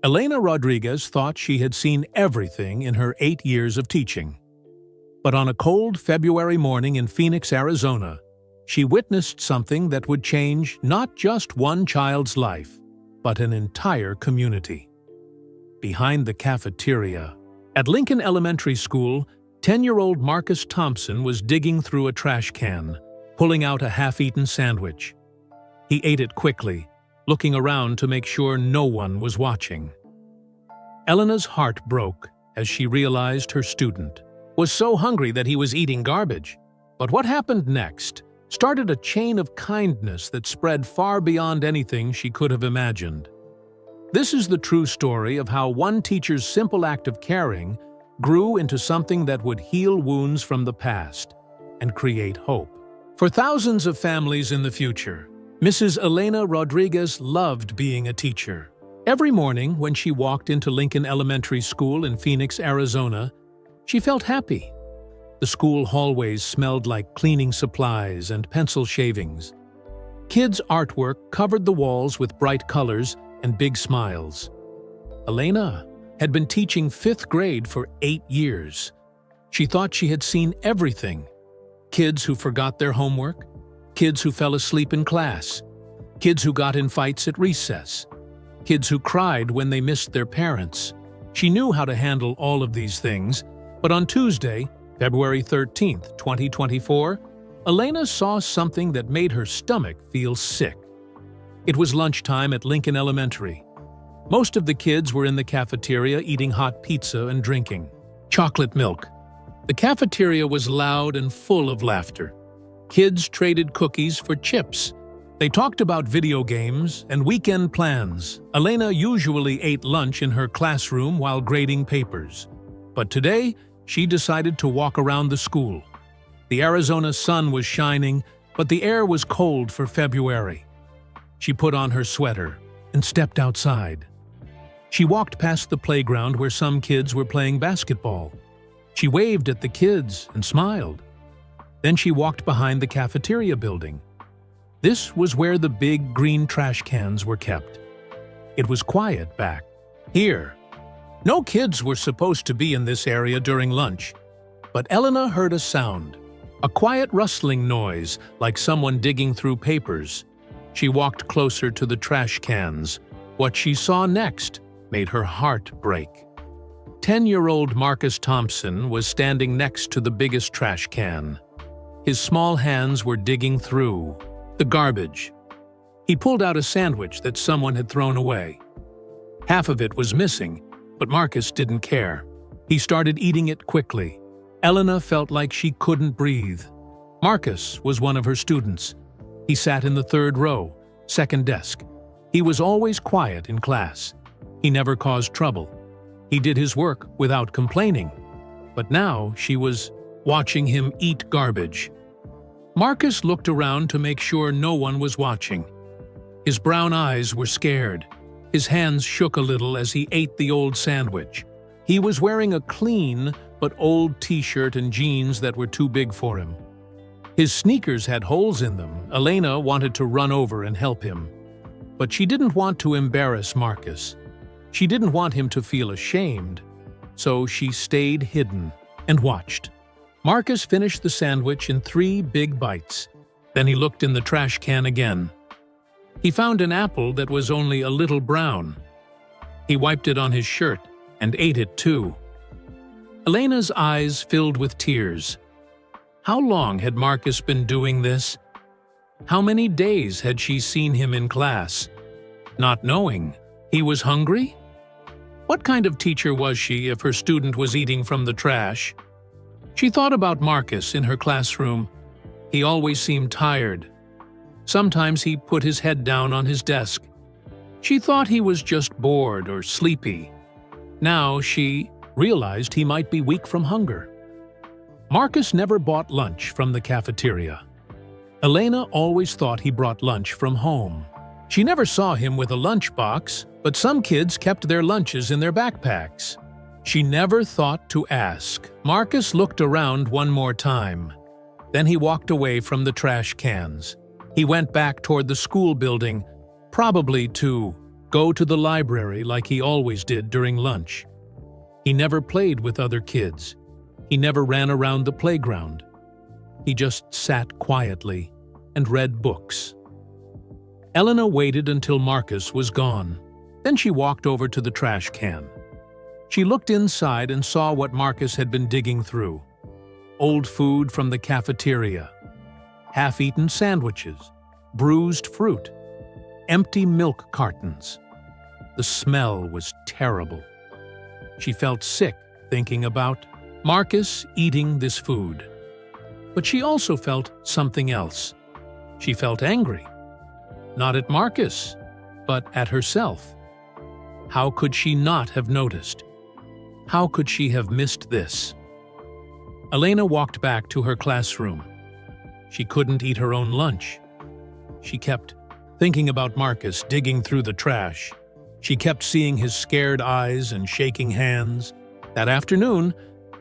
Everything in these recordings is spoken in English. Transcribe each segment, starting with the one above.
Elena Rodriguez thought she had seen everything in her 8 years of teaching. But on a cold February morning in Phoenix, Arizona, she witnessed something that would change not just one child's life, but an entire community. Behind the cafeteria, at Lincoln Elementary School, 10-year-old Marcus Thompson was digging through a trash can, pulling out a half-eaten sandwich. He ate it quickly, looking around to make sure no one was watching. Elena's heart broke as she realized her student was so hungry that he was eating garbage. But what happened next started a chain of kindness that spread far beyond anything she could have imagined. This is the true story of how one teacher's simple act of caring grew into something that would heal wounds from the past and create hope. For thousands of families in the future, Mrs. Elena Rodriguez loved being a teacher. Every morning when she walked into Lincoln Elementary School in Phoenix, Arizona, she felt happy. The school hallways smelled like cleaning supplies and pencil shavings. Kids' artwork covered the walls with bright colors and big smiles. Elena had been teaching 5th grade for 8 years. She thought she had seen everything. Kids who forgot their homework, kids who fell asleep in class, kids who got in fights at recess, kids who cried when they missed their parents. She knew how to handle all of these things, but on Tuesday, February 13th, 2024, Elena saw something that made her stomach feel sick. It was lunchtime at Lincoln Elementary. Most of the kids were in the cafeteria eating hot pizza and drinking chocolate milk. The cafeteria was loud and full of laughter. Kids traded cookies for chips. They talked about video games and weekend plans. Elena usually ate lunch in her classroom while grading papers. But today, she decided to walk around the school. The Arizona sun was shining, but the air was cold for February. She put on her sweater and stepped outside. She walked past the playground where some kids were playing basketball. She waved at the kids and smiled. Then she walked behind the cafeteria building. This was where the big green trash cans were kept. It was quiet back here. No kids were supposed to be in this area during lunch, but Elena heard a sound, a quiet rustling noise like someone digging through papers. She walked closer to the trash cans. What she saw next made her heart break. 10-year-old Marcus Thompson was standing next to the biggest trash can. His small hands were digging through the garbage. He pulled out a sandwich that someone had thrown away. Half of it was missing, but Marcus didn't care. He started eating it quickly. Elena felt like she couldn't breathe. Marcus was one of her students. He sat in the 3rd row, 2nd desk. He was always quiet in class. He never caused trouble. He did his work without complaining. But now she was watching him eat garbage. Marcus looked around to make sure no one was watching. His brown eyes were scared. His hands shook a little as he ate the old sandwich. He was wearing a clean but old t-shirt and jeans that were too big for him. His sneakers had holes in them. Elena wanted to run over and help him. But she didn't want to embarrass Marcus. She didn't want him to feel ashamed. So she stayed hidden and watched. Marcus finished the sandwich in 3 big bites. Then he looked in the trash can again. He found an apple that was only a little brown. He wiped it on his shirt and ate it too. Elena's eyes filled with tears. How long had Marcus been doing this? How many days had she seen him in class? Not knowing, he was hungry? What kind of teacher was she if her student was eating from the trash? She thought about Marcus in her classroom. He always seemed tired. Sometimes he put his head down on his desk. She thought he was just bored or sleepy. Now she realized he might be weak from hunger. Marcus never bought lunch from the cafeteria. Elena always thought he brought lunch from home. She never saw him with a lunchbox, but some kids kept their lunches in their backpacks. She never thought to ask. Marcus looked around one more time. Then he walked away from the trash cans. He went back toward the school building, probably to go to the library like he always did during lunch. He never played with other kids. He never ran around the playground. He just sat quietly and read books. Elena waited until Marcus was gone. Then she walked over to the trash can. She looked inside and saw what Marcus had been digging through. Old food from the cafeteria, half-eaten sandwiches, bruised fruit, empty milk cartons. The smell was terrible. She felt sick thinking about Marcus eating this food. But she also felt something else. She felt angry. Not at Marcus, but at herself. How could she not have noticed? How could she have missed this? Elena walked back to her classroom. She couldn't eat her own lunch. She kept thinking about Marcus digging through the trash. She kept seeing his scared eyes and shaking hands. That afternoon,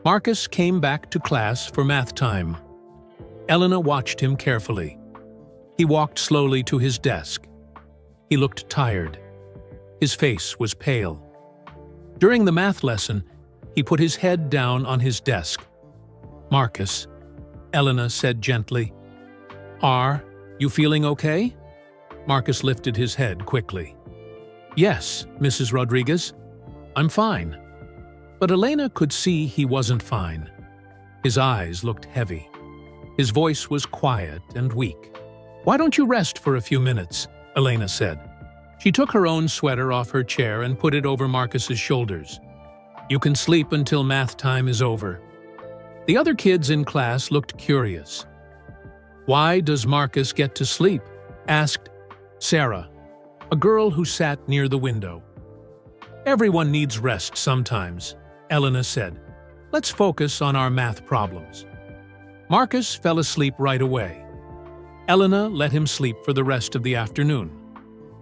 Marcus came back to class for math time. Elena watched him carefully. He walked slowly to his desk. He looked tired. His face was pale. During the math lesson, he put his head down on his desk. "Marcus," Elena said gently. "Are you feeling okay?" Marcus lifted his head quickly. "Yes, Mrs. Rodriguez, I'm fine." But Elena could see he wasn't fine. His eyes looked heavy. His voice was quiet and weak. "Why don't you rest for a few minutes?" Elena said. She took her own sweater off her chair and put it over Marcus's shoulders. "You can sleep until math time is over." The other kids in class looked curious. "Why does Marcus get to sleep?" asked Sarah, a girl who sat near the window. "Everyone needs rest sometimes," Elena said. "Let's focus on our math problems." Marcus fell asleep right away. Elena let him sleep for the rest of the afternoon.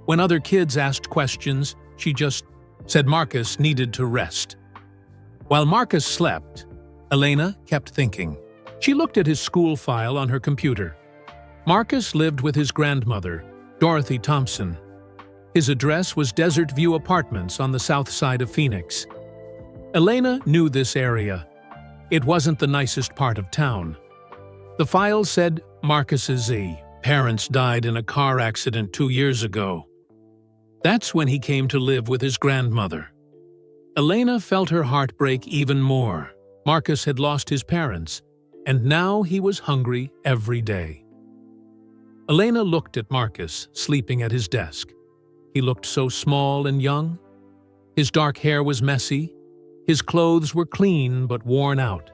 When other kids asked questions, she just said Marcus needed to rest. While Marcus slept, Elena kept thinking. She looked at his school file on her computer. Marcus lived with his grandmother, Dorothy Thompson. His address was Desert View Apartments on the south side of Phoenix. Elena knew this area. It wasn't the nicest part of town. The file said Marcus's parents died in a car accident 2 years ago. That's when he came to live with his grandmother. Elena felt her heart break even more. Marcus had lost his parents, and now he was hungry every day. Elena looked at Marcus, sleeping at his desk. He looked so small and young. His dark hair was messy. His clothes were clean but worn out.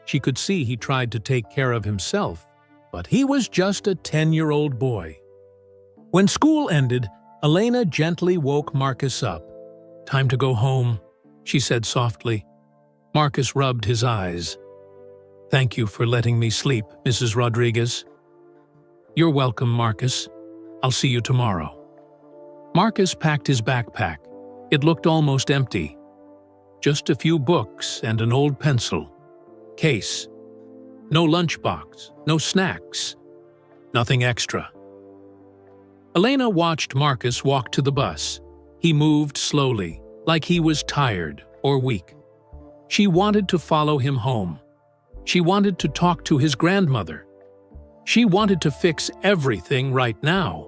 She could see he tried to take care of himself, but he was just a 10-year-old boy. When school ended, Elena gently woke Marcus up. "Time to go home," she said softly. Marcus rubbed his eyes. "Thank you for letting me sleep, Mrs. Rodriguez." "You're welcome, Marcus. I'll see you tomorrow." Marcus packed his backpack. It looked almost empty. Just a few books and an old pencil case. No lunchbox, no snacks, nothing extra. Elena watched Marcus walk to the bus. He moved slowly, like he was tired or weak. She wanted to follow him home. She wanted to talk to his grandmother. She wanted to fix everything right now.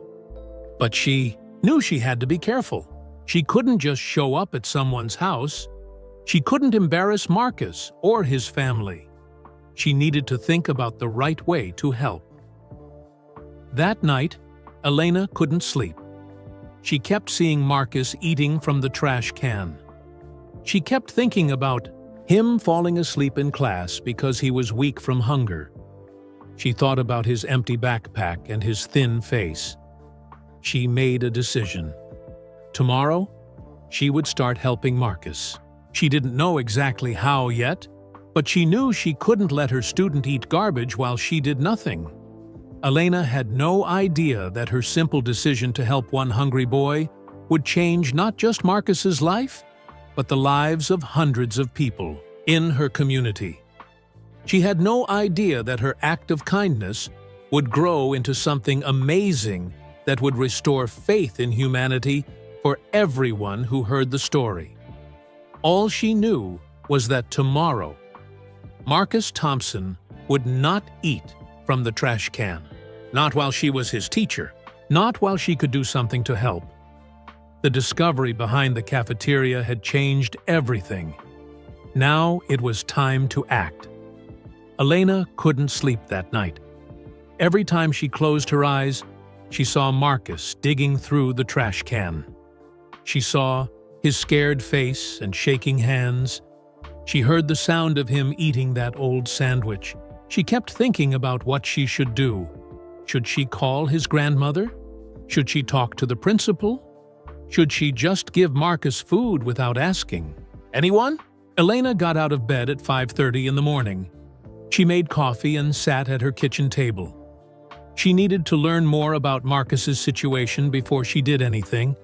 But she knew she had to be careful. She couldn't just show up at someone's house. She couldn't embarrass Marcus or his family. She needed to think about the right way to help. That night, Elena couldn't sleep. She kept seeing Marcus eating from the trash can. She kept thinking about him falling asleep in class because he was weak from hunger. She thought about his empty backpack and his thin face. She made a decision. Tomorrow, she would start helping Marcus. She didn't know exactly how yet, but she knew she couldn't let her student eat garbage while she did nothing. Elena had no idea that her simple decision to help one hungry boy would change not just Marcus's life, but the lives of hundreds of people in her community. She had no idea that her act of kindness would grow into something amazing that would restore faith in humanity for everyone who heard the story. All she knew was that tomorrow, Marcus Thompson would not eat from the trash can. Not while she was his teacher, not while she could do something to help. The discovery behind the cafeteria had changed everything. Now it was time to act. Elena couldn't sleep that night. Every time she closed her eyes, she saw Marcus digging through the trash can. She saw his scared face and shaking hands. She heard the sound of him eating that old sandwich. She kept thinking about what she should do. Should she call his grandmother? Should she talk to the principal? Should she just give Marcus food without asking? Anyone? Elena got out of bed at 5:30 in the morning. She made coffee and sat at her kitchen table. She needed to learn more about Marcus's situation before she did anything.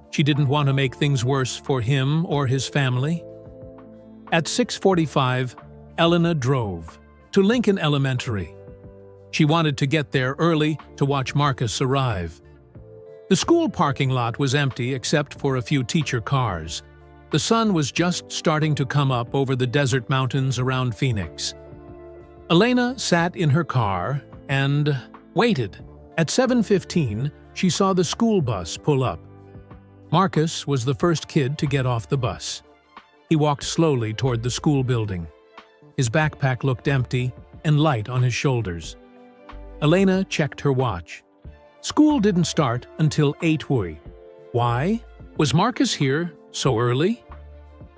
She didn't want to make things worse for him or his family. At 6:45, Elena drove to Lincoln Elementary. She wanted to get there early to watch Marcus arrive. The school parking lot was empty except for a few teacher cars. The sun was just starting to come up over the desert mountains around Phoenix. Elena sat in her car and waited. At 7:15, she saw the school bus pull up. Marcus was the first kid to get off the bus. He walked slowly toward the school building. His backpack looked empty and light on his shoulders. Elena checked her watch. School didn't start until 8:00. Why? Was Marcus here so early?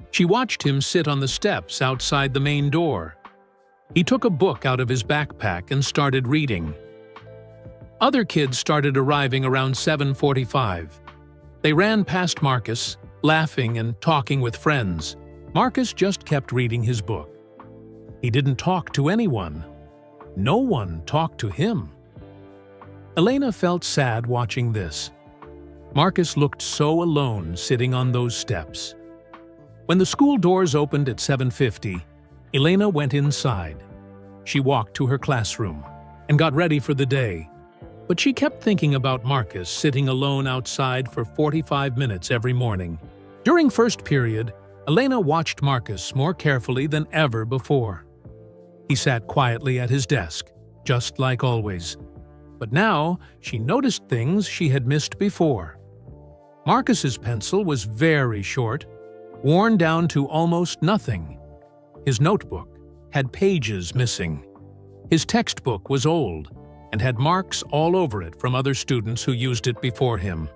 She watched him sit on the steps outside the main door. He took a book out of his backpack and started reading. Other kids started arriving around 7:45. They ran past Marcus, laughing and talking with friends. Marcus just kept reading his book. He didn't talk to anyone. No one talked to him. Elena felt sad watching this. Marcus looked so alone sitting on those steps. When the school doors opened at 7:50, Elena went inside. She walked to her classroom and got ready for the day. But she kept thinking about Marcus sitting alone outside for 45 minutes every morning. During first period, Elena watched Marcus more carefully than ever before. He sat quietly at his desk, just like always. But now she noticed things she had missed before. Marcus's pencil was very short, worn down to almost nothing. His notebook had pages missing. His textbook was old and had marks all over it from other students who used it before him.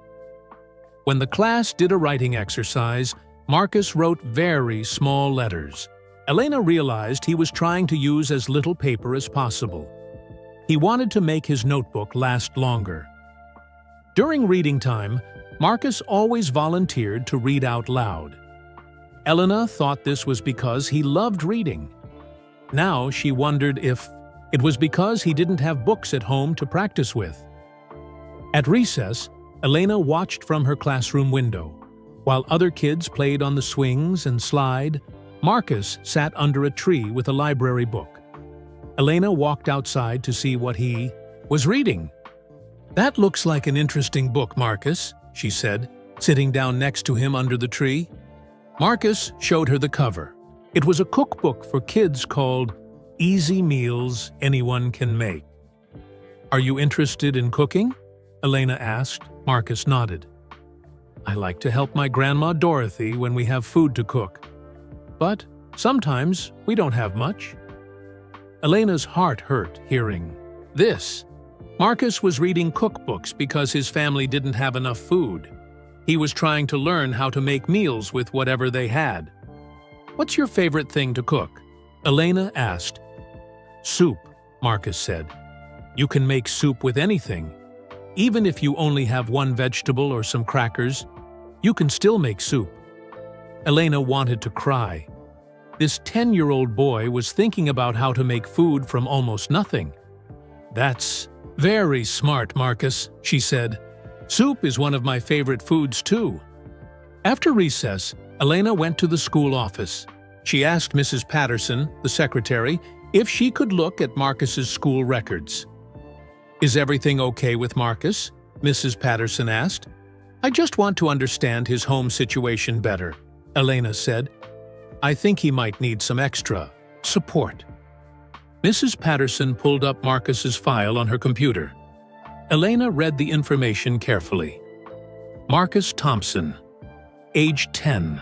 When the class did a writing exercise, Marcus wrote very small letters. Elena realized he was trying to use as little paper as possible. He wanted to make his notebook last longer. During reading time, Marcus always volunteered to read out loud. Elena thought this was because he loved reading. Now she wondered if it was because he didn't have books at home to practice with. At recess, Elena watched from her classroom window. While other kids played on the swings and slide, Marcus sat under a tree with a library book. Elena walked outside to see what he was reading. "That looks like an interesting book, Marcus," she said, sitting down next to him under the tree. Marcus showed her the cover. It was a cookbook for kids called Easy Meals Anyone Can Make. "Are you interested in cooking?" Elena asked. Marcus nodded. "I like to help my grandma Dorothy when we have food to cook. But sometimes we don't have much." Elena's heart hurt hearing this. Marcus was reading cookbooks because his family didn't have enough food. He was trying to learn how to make meals with whatever they had. "What's your favorite thing to cook?" Elena asked. "Soup," Marcus said. "You can make soup with anything. Even if you only have one vegetable or some crackers, you can still make soup." Elena wanted to cry. This 10-year-old boy was thinking about how to make food from almost nothing. "That's very smart, Marcus," she said. "Soup is one of my favorite foods, too." After recess, Elena went to the school office. She asked Mrs. Patterson, the secretary, if she could look at Marcus's school records. "Is everything okay with Marcus?" Mrs. Patterson asked. I just want to understand his home situation better, Elena said. I think he might need some extra support. Mrs. Patterson pulled up Marcus's file on her computer. Elena read the information carefully. Marcus Thompson, age 10.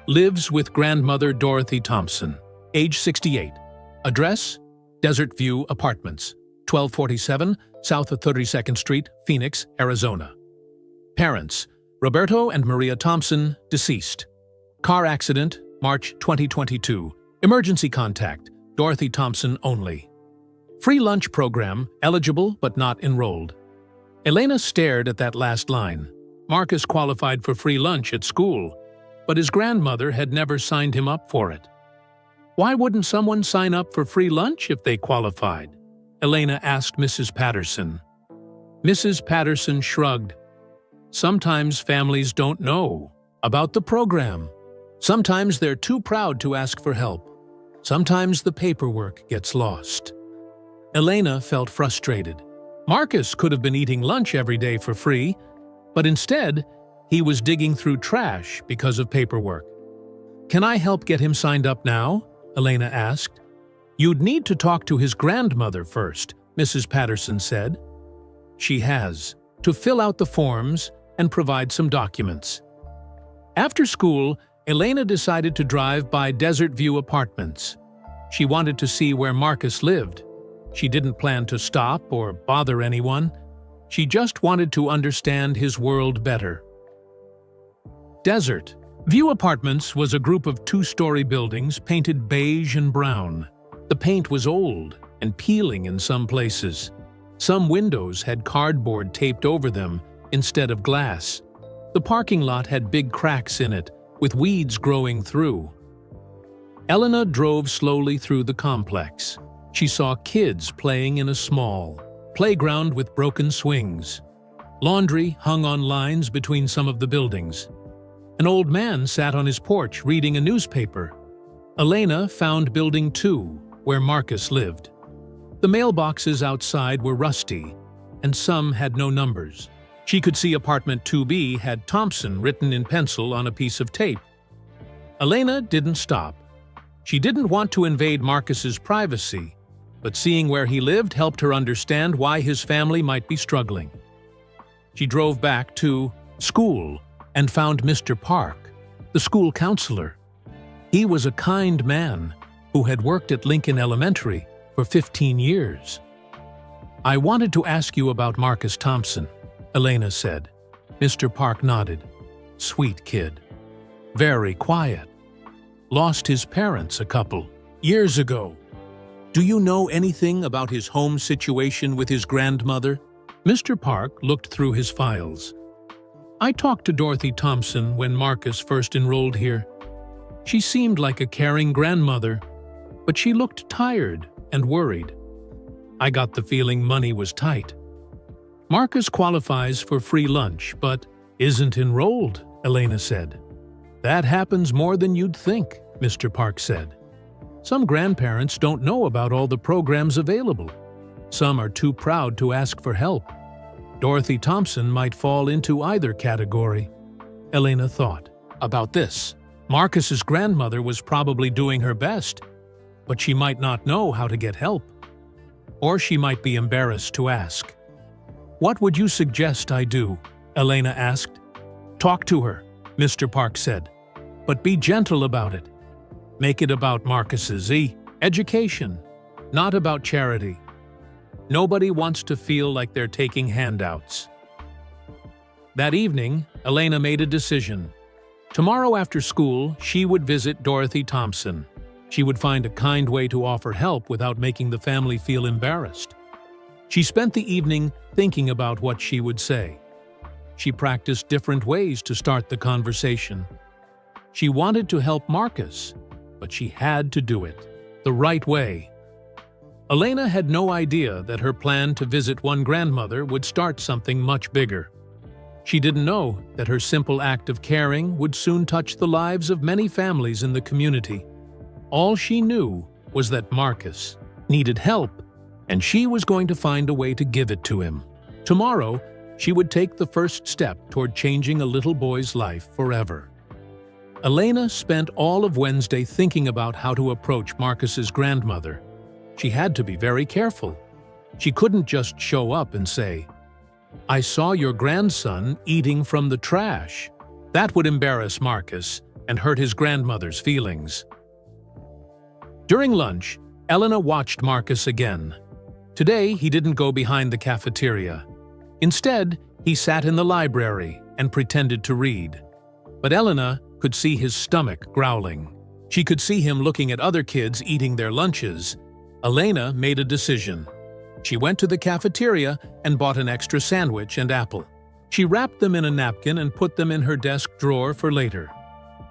Lives with grandmother Dorothy Thompson, age 68. Address: Desert View Apartments, 1247 South of 32nd Street, Phoenix, Arizona. Parents: Roberto and Maria Thompson, deceased. Car accident, March 2022. Emergency contact, Dorothy Thompson only. Free lunch program, eligible but not enrolled. Elena stared at that last line. Marcus qualified for free lunch at school, but his grandmother had never signed him up for it. Why wouldn't someone sign up for free lunch if they qualified? Elena asked Mrs. Patterson. Mrs. Patterson shrugged. Sometimes families don't know about the program. Sometimes they're too proud to ask for help. Sometimes the paperwork gets lost. Elena felt frustrated. Marcus could have been eating lunch every day for free, but instead, he was digging through trash because of paperwork. Can I help get him signed up now? Elena asked. You'd need to talk to his grandmother first, Mrs. Patterson said. She has, to fill out the forms and provide some documents. After school, Elena decided to drive by Desert View Apartments. She wanted to see where Marcus lived. She didn't plan to stop or bother anyone. She just wanted to understand his world better. Desert View Apartments was a group of two-story buildings painted beige and brown. The paint was old and peeling in some places. Some windows had cardboard taped over them instead of glass. The parking lot had big cracks in it, with weeds growing through. Elena drove slowly through the complex. She saw kids playing in a small playground with broken swings. Laundry hung on lines between some of the buildings. An old man sat on his porch reading a newspaper. Elena found Building 2, where Marcus lived. The mailboxes outside were rusty, and some had no numbers. She could see apartment 2B had Thompson written in pencil on a piece of tape. Elena didn't stop. She didn't want to invade Marcus's privacy, but seeing where he lived helped her understand why his family might be struggling. She drove back to school and found Mr. Park, the school counselor. He was a kind man who had worked at Lincoln Elementary for 15 years. I wanted to ask you about Marcus Thompson, Elena said. Mr. Park nodded. Sweet kid. Very quiet. Lost his parents a couple years ago. Do you know anything about his home situation with his grandmother? Mr. Park looked through his files. I talked to Dorothy Thompson when Marcus first enrolled here. She seemed like a caring grandmother, but she looked tired and worried. I got the feeling money was tight. Marcus qualifies for free lunch, but isn't enrolled, Elena said. That happens more than you'd think, Mr. Park said. Some grandparents don't know about all the programs available. Some are too proud to ask for help. Dorothy Thompson might fall into either category. Elena thought about this. Marcus's grandmother was probably doing her best, but she might not know how to get help. Or she might be embarrassed to ask. What would you suggest I do? Elena asked. Talk to her, Mr. Park said, but be gentle about it. Make it about Marcus's education, not about charity. Nobody wants to feel like they're taking handouts. That evening, Elena made a decision. Tomorrow after school, she would visit Dorothy Thompson. She would find a kind way to offer help without making the family feel embarrassed. She spent the evening thinking about what she would say. She practiced different ways to start the conversation. She wanted to help Marcus, but she had to do it the right way. Elena had no idea that her plan to visit one grandmother would start something much bigger. She didn't know that her simple act of caring would soon touch the lives of many families in the community. All she knew was that Marcus needed help, and she was going to find a way to give it to him. Tomorrow, she would take the first step toward changing a little boy's life forever. Elena spent all of Wednesday thinking about how to approach Marcus's grandmother. She had to be very careful. She couldn't just show up and say, "I saw your grandson eating from the trash." That would embarrass Marcus and hurt his grandmother's feelings. During lunch, Elena watched Marcus again. Today, he didn't go behind the cafeteria. Instead, he sat in the library and pretended to read. But Elena could see his stomach growling. She could see him looking at other kids eating their lunches. Elena made a decision. She went to the cafeteria and bought an extra sandwich and apple. She wrapped them in a napkin and put them in her desk drawer for later.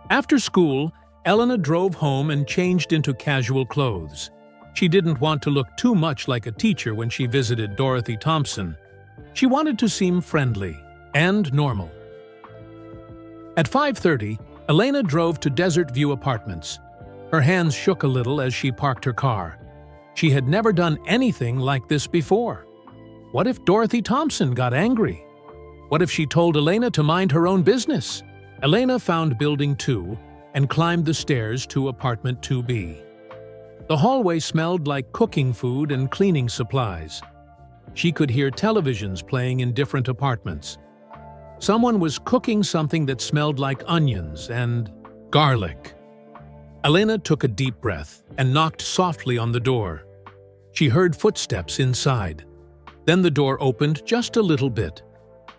After school, Elena drove home and changed into casual clothes. She didn't want to look too much like a teacher when she visited Dorothy Thompson. She wanted to seem friendly and normal. At 5:30, Elena drove to Desert View Apartments. Her hands shook a little as she parked her car. She had never done anything like this before. What if Dorothy Thompson got angry? What if she told Elena to mind her own business? Elena found Building 2 and climbed the stairs to Apartment 2B. The hallway smelled like cooking food and cleaning supplies. She could hear televisions playing in different apartments. Someone was cooking something that smelled like onions and garlic. Elena took a deep breath and knocked softly on the door. She heard footsteps inside. Then the door opened just a little bit.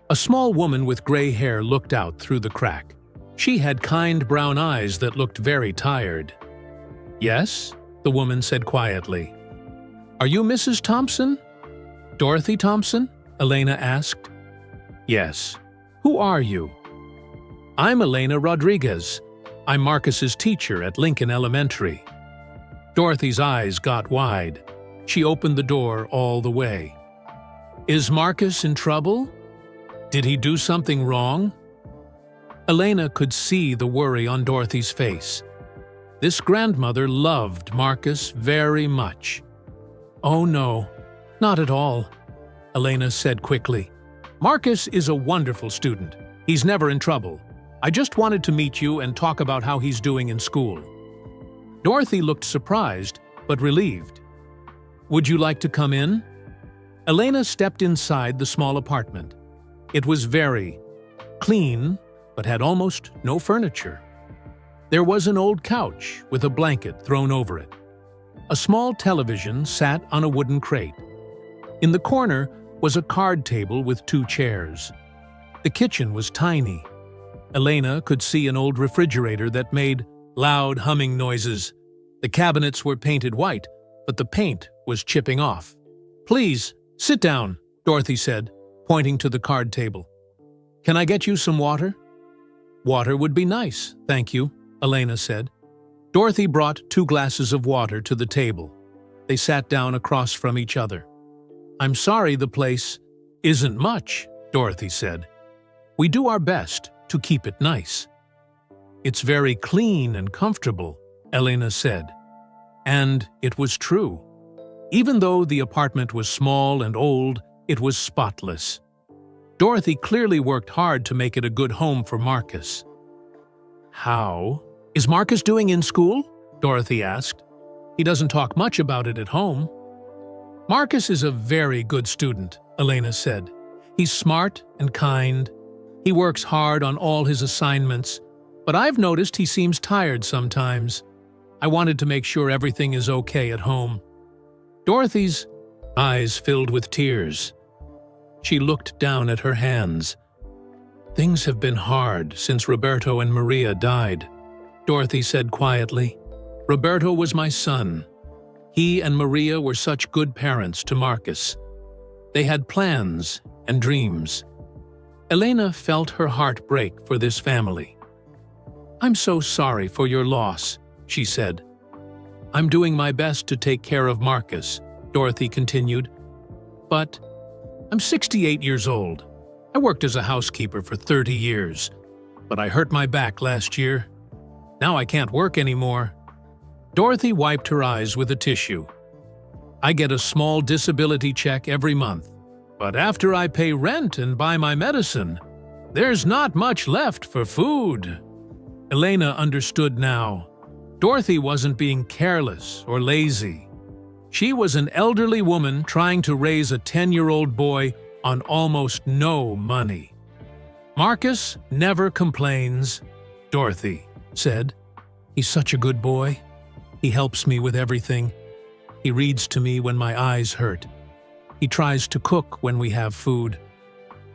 A small woman with gray hair looked out through the crack. She had kind brown eyes that looked very tired. "Yes?" the woman said quietly. "Are you Mrs. Thompson?" "Dorothy Thompson?" Elena asked. "Yes. Who are you?" "I'm Elena Rodriguez. I'm Marcus's teacher at Lincoln Elementary." Dorothy's eyes got wide. She opened the door all the way. "Is Marcus in trouble? Did he do something wrong?" Elena could see the worry on Dorothy's face. This grandmother loved Marcus very much. "Oh no, not at all," Elena said quickly. "Marcus is a wonderful student. He's never in trouble. I just wanted to meet you and talk about how he's doing in school." Dorothy looked surprised, but relieved. "Would you like to come in?" Elena stepped inside the small apartment. It was very clean, but had almost no furniture. There was an old couch with a blanket thrown over it. A small television sat on a wooden crate. In the corner was a card table with 2 chairs. The kitchen was tiny. Elena could see an old refrigerator that made loud humming noises. The cabinets were painted white, but the paint was chipping off. "Please, sit down," Dorothy said, pointing to the card table. "Can I get you some water?" "Water would be nice, thank you," Elena said. Dorothy brought 2 glasses of water to the table. They sat down across from each other. "I'm sorry the place isn't much," Dorothy said. "We do our best to keep it nice." "It's very clean and comfortable," Elena said. And it was true. Even though the apartment was small and old, it was spotless. Dorothy clearly worked hard to make it a good home for Marcus. "How is Marcus doing in school?" Dorothy asked. "He doesn't talk much about it at home." "Marcus is a very good student," Elena said. "He's smart and kind. He works hard on all his assignments, but I've noticed he seems tired sometimes. I wanted to make sure everything is okay at home." Dorothy's eyes filled with tears. She looked down at her hands. "Things have been hard since Roberto and Maria died," Dorothy said quietly. "Roberto was my son. He and Maria were such good parents to Marcus. They had plans and dreams." Elena felt her heart break for this family. "I'm so sorry for your loss," she said. "I'm doing my best to take care of Marcus," Dorothy continued. "But I'm 68 years old. I worked as a housekeeper for 30 years, but I hurt my back last year. Now I can't work anymore." Dorothy wiped her eyes with a tissue. "I get a small disability check every month. But after I pay rent and buy my medicine, there's not much left for food." Elena understood now. Dorothy wasn't being careless or lazy. She was an elderly woman trying to raise a 10-year-old boy on almost no money. "Marcus never complains," Dorothy said. "He's such a good boy. He helps me with everything. He reads to me when my eyes hurt. He tries to cook when we have food.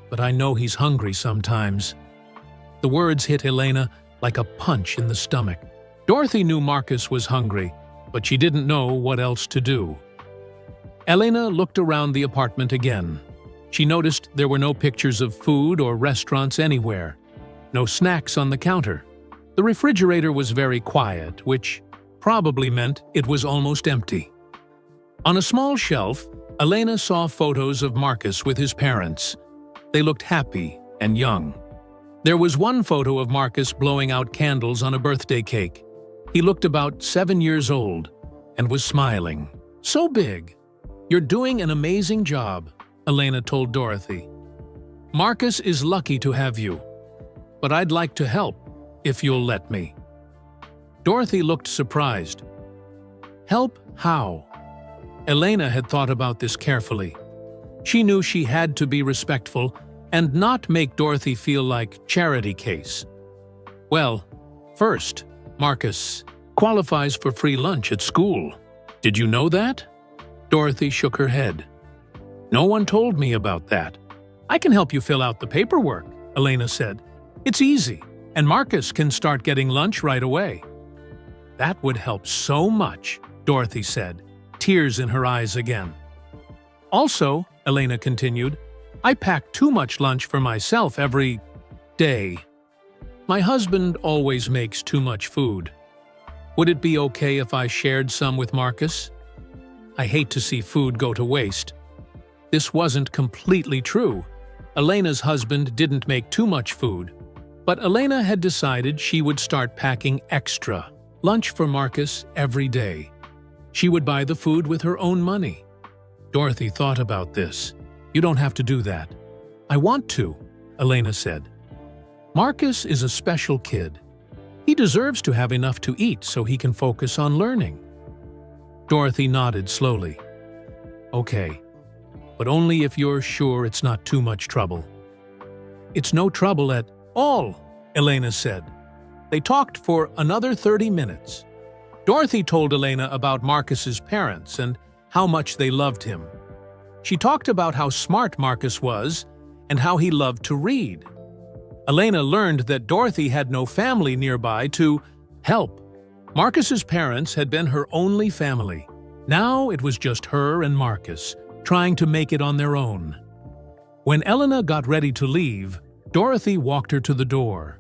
But I know he's hungry sometimes." The words hit Elena like a punch in the stomach. Dorothy knew Marcus was hungry, but she didn't know what else to do. Elena looked around the apartment again. She noticed there were no pictures of food or restaurants anywhere, no snacks on the counter. The refrigerator was very quiet, which probably meant it was almost empty. On a small shelf, Elena saw photos of Marcus with his parents. They looked happy and young. There was one photo of Marcus blowing out candles on a birthday cake. He looked about 7 years old and was smiling. "So big. You're doing an amazing job," Elena told Dorothy. "Marcus is lucky to have you, but I'd like to help, if you'll let me." Dorothy looked surprised. Help how? Elena had thought about this carefully. She knew she had to be respectful and not make Dorothy feel like charity case. "Well, first, Marcus qualifies for free lunch at school. Did you know that?" Dorothy shook her head. "No one told me about that." "I can help you fill out the paperwork," Elena said. "It's easy, and Marcus can start getting lunch right away." "That would help so much," Dorothy said, tears in her eyes again. "Also," Elena continued, "I pack too much lunch for myself every day. My husband always makes too much food. Would it be okay if I shared some with Marcus? I hate to see food go to waste." This wasn't completely true. Elena's husband didn't make too much food, but Elena had decided she would start packing extra lunch for Marcus every day. She would buy the food with her own money. Dorothy thought about this. "You don't have to do that." "I want to," Elena said. "Marcus is a special kid. He deserves to have enough to eat so he can focus on learning." Dorothy nodded slowly. "Okay, but only if you're sure it's not too much trouble." "It's no trouble at all," Elena said. They talked for another 30 minutes. Dorothy told Elena about Marcus's parents and how much they loved him. She talked about how smart Marcus was and how he loved to read. Elena learned that Dorothy had no family nearby to help. Marcus's parents had been her only family. Now it was just her and Marcus, trying to make it on their own. When Elena got ready to leave, Dorothy walked her to the door.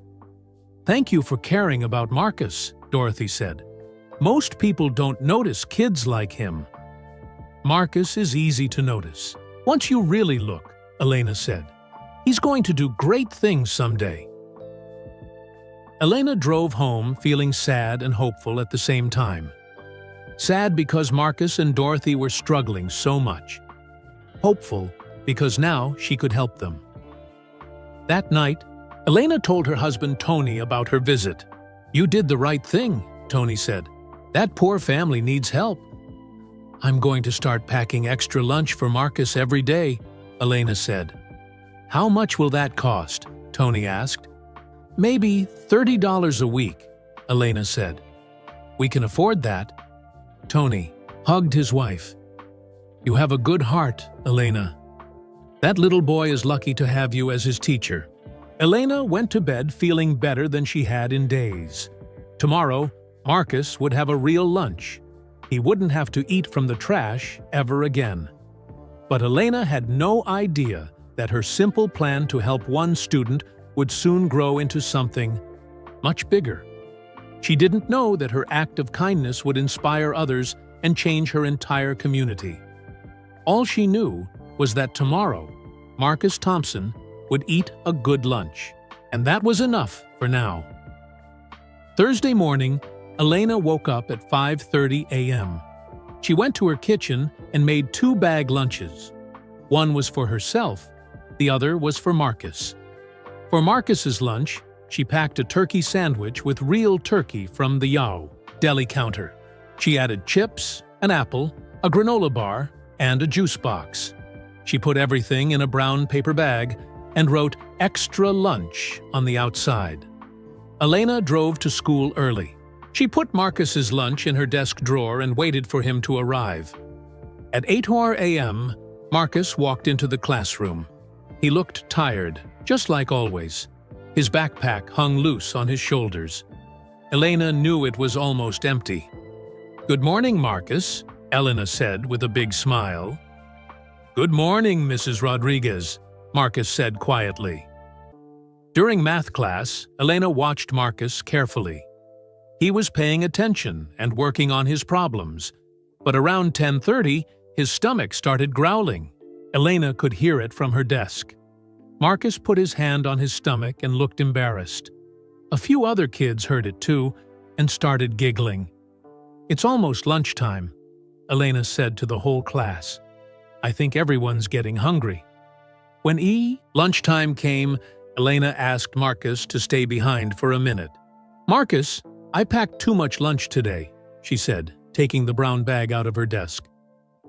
"Thank you for caring about Marcus," Dorothy said. "Most people don't notice kids like him." "Marcus is easy to notice. Once you really look," Elena said. "He's going to do great things someday." Elena drove home feeling sad and hopeful at the same time. Sad because Marcus and Dorothy were struggling so much. Hopeful because now she could help them. That night, Elena told her husband Tony about her visit. "You did the right thing," Tony said. "That poor family needs help." "I'm going to start packing extra lunch for Marcus every day," Elena said. "How much will that cost?" Tony asked. "Maybe $30 a week," Elena said. "We can afford that." Tony hugged his wife. "You have a good heart, Elena. That little boy is lucky to have you as his teacher." Elena went to bed feeling better than she had in days. Tomorrow, Marcus would have a real lunch. He wouldn't have to eat from the trash ever again. But Elena had no idea that her simple plan to help one student would soon grow into something much bigger. She didn't know that her act of kindness would inspire others and change her entire community. All she knew was that tomorrow, Marcus Thompson would eat a good lunch, and that was enough for now. Thursday morning, Elena woke up at 5:30 a.m. She went to her kitchen and made 2 bag lunches. One was for herself, the other was for Marcus. For Marcus's lunch, she packed a turkey sandwich with real turkey from the Yao deli counter. She added chips, an apple, a granola bar, and a juice box. She put everything in a brown paper bag and wrote "Extra Lunch" on the outside. Elena drove to school early. She put Marcus's lunch in her desk drawer and waited for him to arrive. At 8 a.m., Marcus walked into the classroom. He looked tired, just like always. His backpack hung loose on his shoulders. Elena knew it was almost empty. "Good morning, Marcus," Elena said with a big smile. "Good morning, Mrs. Rodriguez," Marcus said quietly. During math class, Elena watched Marcus carefully. He was paying attention and working on his problems, but around 10:30, his stomach started growling. Elena could hear it from her desk. Marcus put his hand on his stomach and looked embarrassed. A few other kids heard it too and started giggling. "It's almost lunchtime," Elena said to the whole class. "I think everyone's getting hungry." When lunchtime came, Elena asked Marcus to stay behind for a minute. "Marcus, I packed too much lunch today," she said, taking the brown bag out of her desk.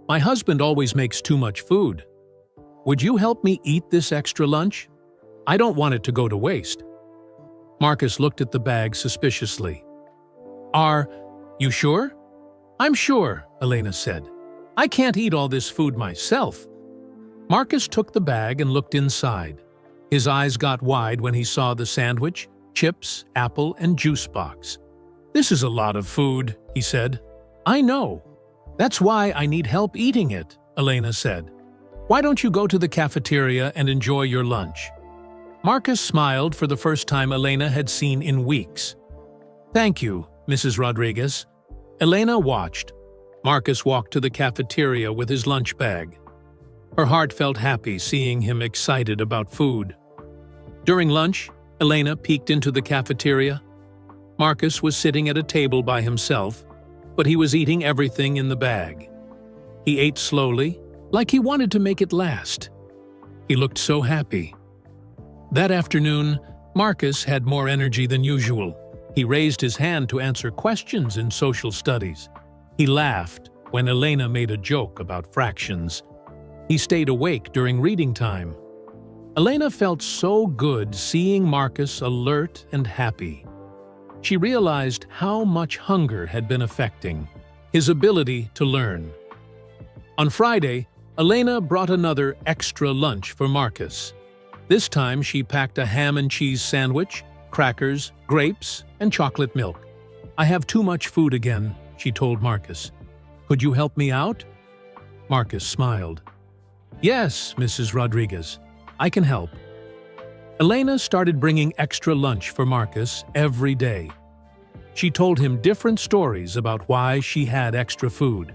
"My husband always makes too much food. Would you help me eat this extra lunch? I don't want it to go to waste." Marcus looked at the bag suspiciously. "Are you sure?" "I'm sure," Elena said. "I can't eat all this food myself." Marcus took the bag and looked inside. His eyes got wide when he saw the sandwich, chips, apple, and juice box. "This is a lot of food," he said. "I know. That's why I need help eating it," Elena said. "Why don't you go to the cafeteria and enjoy your lunch?" Marcus smiled for the first time Elena had seen in weeks. "Thank you, Mrs. Rodriguez." Elena watched. Marcus walked to the cafeteria with his lunch bag. Her heart felt happy seeing him excited about food. During lunch, Elena peeked into the cafeteria. Marcus was sitting at a table by himself, but he was eating everything in the bag. He ate slowly, like he wanted to make it last. He looked so happy. That afternoon, Marcus had more energy than usual. He raised his hand to answer questions in social studies. He laughed when Elena made a joke about fractions. He stayed awake during reading time. Elena felt so good seeing Marcus alert and happy. She realized how much hunger had been affecting his ability to learn. On Friday, Elena brought another extra lunch for Marcus. This time she packed a ham and cheese sandwich, crackers, grapes, and chocolate milk. "I have too much food again," she told Marcus. "Could you help me out?" Marcus smiled. "Yes, Mrs. Rodriguez, I can help." Elena started bringing extra lunch for Marcus every day. She told him different stories about why she had extra food.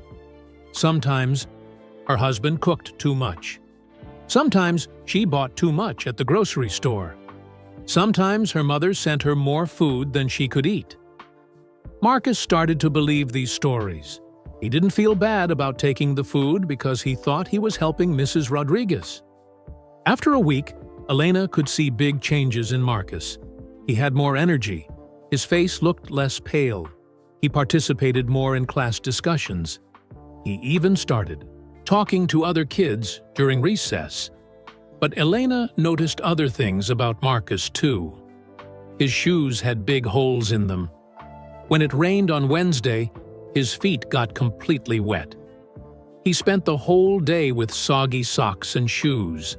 Sometimes, her husband cooked too much. Sometimes, she bought too much at the grocery store. Sometimes, her mother sent her more food than she could eat. Marcus started to believe these stories. He didn't feel bad about taking the food because he thought he was helping Mrs. Rodriguez. After a week, Elena could see big changes in Marcus. He had more energy. His face looked less pale. He participated more in class discussions. He even started talking to other kids during recess. But Elena noticed other things about Marcus too. His shoes had big holes in them. When it rained on Wednesday, his feet got completely wet. He spent the whole day with soggy socks and shoes.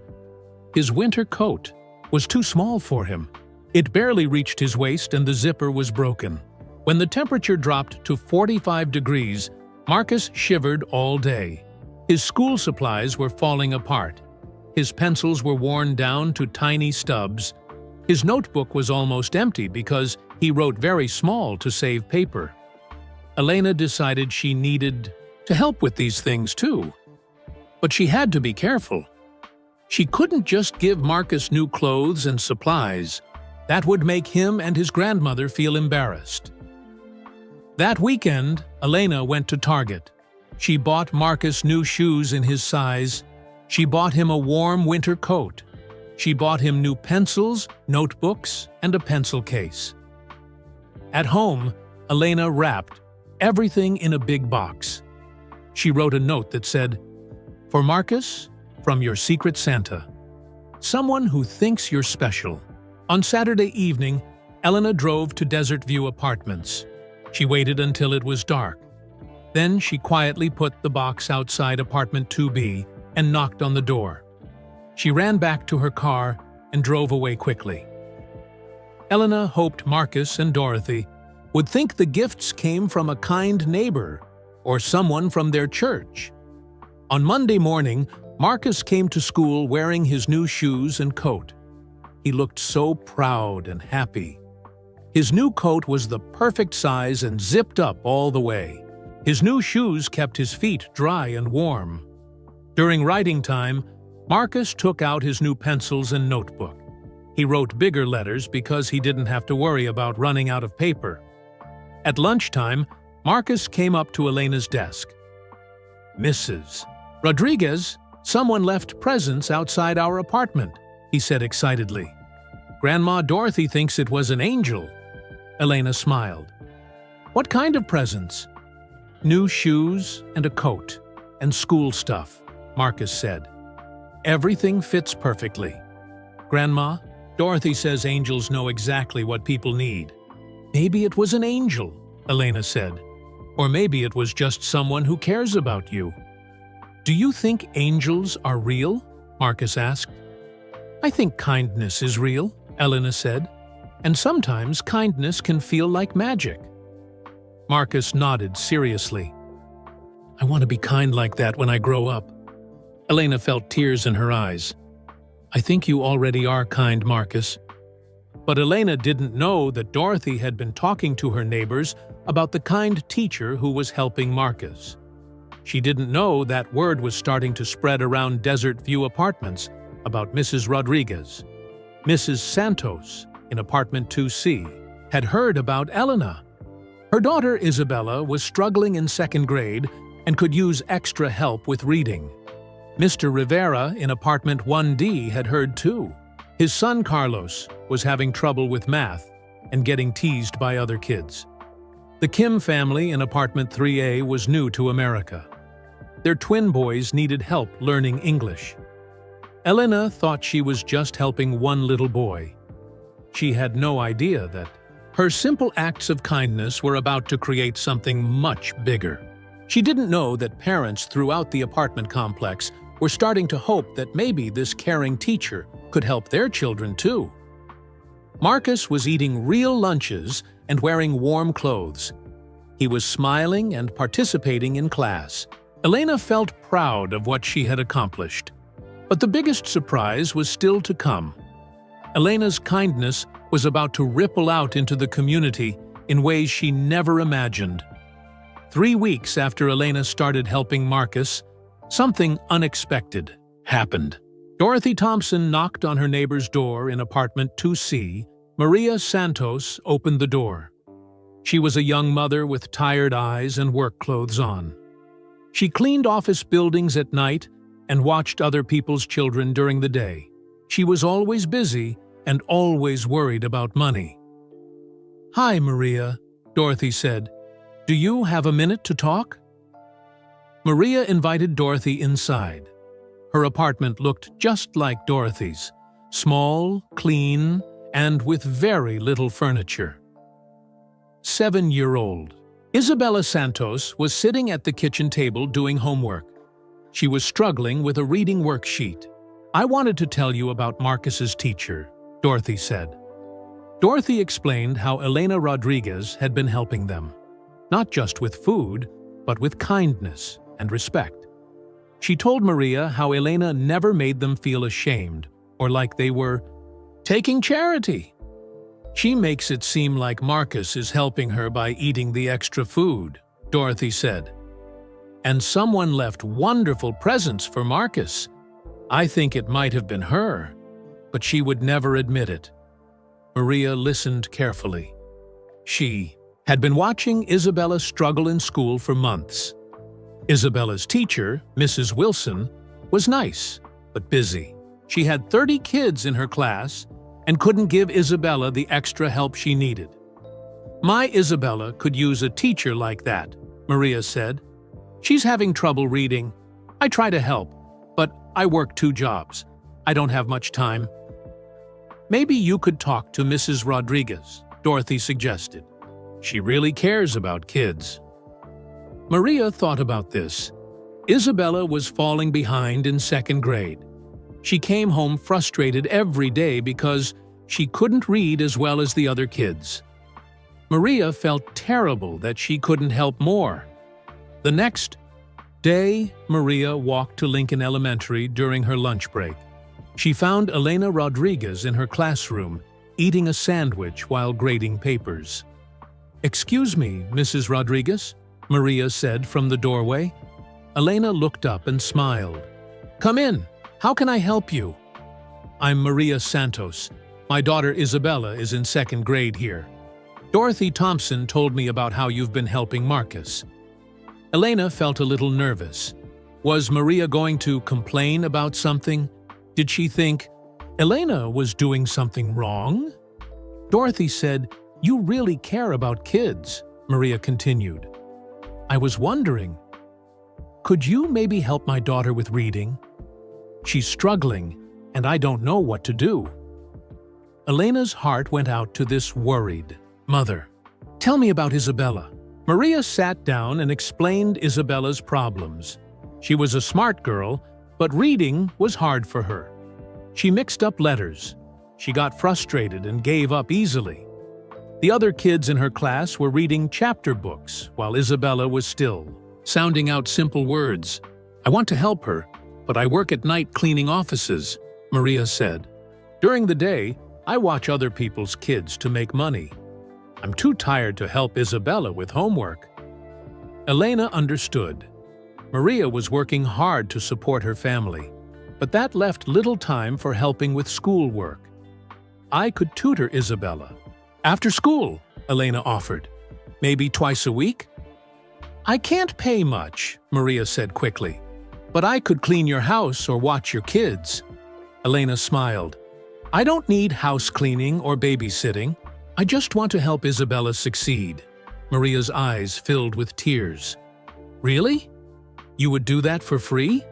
His winter coat was too small for him. It barely reached his waist and the zipper was broken. When the temperature dropped to 45 degrees, Marcus shivered all day. His school supplies were falling apart. His pencils were worn down to tiny stubs. His notebook was almost empty because he wrote very small to save paper. Elena decided she needed to help with these things too. But she had to be careful. She couldn't just give Marcus new clothes and supplies. That would make him and his grandmother feel embarrassed. That weekend, Elena went to Target. She bought Marcus new shoes in his size. She bought him a warm winter coat. She bought him new pencils, notebooks, and a pencil case. At home, Elena wrapped everything in a big box. She wrote a note that said, "For Marcus, from your secret Santa. Someone who thinks you're special." On Saturday evening, Elena drove to Desert View Apartments. She waited until it was dark. Then she quietly put the box outside apartment 2B and knocked on the door. She ran back to her car and drove away quickly. Elena hoped Marcus and Dorothy would think the gifts came from a kind neighbor or someone from their church. On Monday morning, Marcus came to school wearing his new shoes and coat. He looked so proud and happy. His new coat was the perfect size and zipped up all the way. His new shoes kept his feet dry and warm. During writing time, Marcus took out his new pencils and notebook. He wrote bigger letters because he didn't have to worry about running out of paper. At lunchtime, Marcus came up to Elena's desk. "Mrs. Rodriguez, someone left presents outside our apartment," he said excitedly. "Grandma Dorothy thinks it was an angel." Elena smiled. "What kind of presents?" "New shoes and a coat, and school stuff," Marcus said. "Everything fits perfectly. Grandma, Dorothy says angels know exactly what people need." "Maybe it was an angel," Elena said. "Or maybe it was just someone who cares about you." "Do you think angels are real?" Marcus asked. "I think kindness is real," Elena said. "And sometimes kindness can feel like magic." Marcus nodded seriously. "I want to be kind like that when I grow up." Elena felt tears in her eyes. "I think you already are kind, Marcus." But Elena didn't know that Dorothy had been talking to her neighbors about the kind teacher who was helping Marcus. She didn't know that word was starting to spread around Desert View Apartments about Mrs. Rodriguez. Mrs. Santos, in apartment 2C, had heard about Elena. Her daughter Isabella was struggling in second grade and could use extra help with reading. Mr. Rivera in apartment 1D had heard too. His son Carlos was having trouble with math and getting teased by other kids. The Kim family in apartment 3A was new to America. Their twin boys needed help learning English. Elena thought she was just helping one little boy. She had no idea that her simple acts of kindness were about to create something much bigger. She didn't know that parents throughout the apartment complex were starting to hope that maybe this caring teacher could help their children too. Marcus was eating real lunches and wearing warm clothes. He was smiling and participating in class. Elena felt proud of what she had accomplished. But the biggest surprise was still to come. Elena's kindness was about to ripple out into the community in ways she never imagined. 3 weeks after Elena started helping Marcus, something unexpected happened. Dorothy Thompson knocked on her neighbor's door in apartment 2C. Maria Santos opened the door. She was a young mother with tired eyes and work clothes on. She cleaned office buildings at night and watched other people's children during the day. She was always busy and always worried about money. "Hi, Maria," Dorothy said. "Do you have a minute to talk?" Maria invited Dorothy inside. Her apartment looked just like Dorothy's, small, clean, and with very little furniture. 7-year-old Isabella Santos was sitting at the kitchen table doing homework. She was struggling with a reading worksheet. "I wanted to tell you about Marcus's teacher," Dorothy said. Dorothy explained how Elena Rodriguez had been helping them, not just with food, but with kindness and respect. She told Maria how Elena never made them feel ashamed or like they were taking charity. "She makes it seem like Marcus is helping her by eating the extra food," Dorothy said. "And someone left wonderful presents for Marcus. I think it might have been her, but she would never admit it." Maria listened carefully. She had been watching Isabella struggle in school for months. Isabella's teacher, Mrs. Wilson, was nice, but busy. She had 30 kids in her class and couldn't give Isabella the extra help she needed. "My Isabella could use a teacher like that," Maria said. "She's having trouble reading. I try to help, but I work 2 jobs. I don't have much time." "Maybe you could talk to Mrs. Rodriguez," Dorothy suggested. "She really cares about kids." Maria thought about this. Isabella was falling behind in 2nd grade. She came home frustrated every day because she couldn't read as well as the other kids. Maria felt terrible that she couldn't help more. The next day, Maria walked to Lincoln Elementary during her lunch break. She found Elena Rodriguez in her classroom, eating a sandwich while grading papers. "Excuse me, Mrs. Rodriguez," Maria said from the doorway. Elena looked up and smiled. "Come in. How can I help you?" "I'm Maria Santos. My daughter Isabella is in 2nd grade here. Dorothy Thompson told me about how you've been helping Marcus." Elena felt a little nervous. Was Maria going to complain about something? Did she think Elena was doing something wrong? Dorothy said, "You really care about kids," Maria continued. "I was wondering, could you maybe help my daughter with reading? She's struggling, and I don't know what to do." Elena's heart went out to this worried mother. "Tell me about Isabella." Maria sat down and explained Isabella's problems. She was a smart girl, but reading was hard for her. She mixed up letters. She got frustrated and gave up easily. The other kids in her class were reading chapter books while Isabella was still, sounding out simple words. "I want to help her, but I work at night cleaning offices," Maria said. "During the day, I watch other people's kids to make money. I'm too tired to help Isabella with homework." Elena understood. Maria was working hard to support her family, but that left little time for helping with schoolwork. "I could tutor Isabella after school," Elena offered. "Maybe twice a week?" "I can't pay much," Maria said quickly. "But I could clean your house or watch your kids." Elena smiled. "I don't need house cleaning or babysitting. I just want to help Isabella succeed." Maria's eyes filled with tears. "Really? You would do that for free?"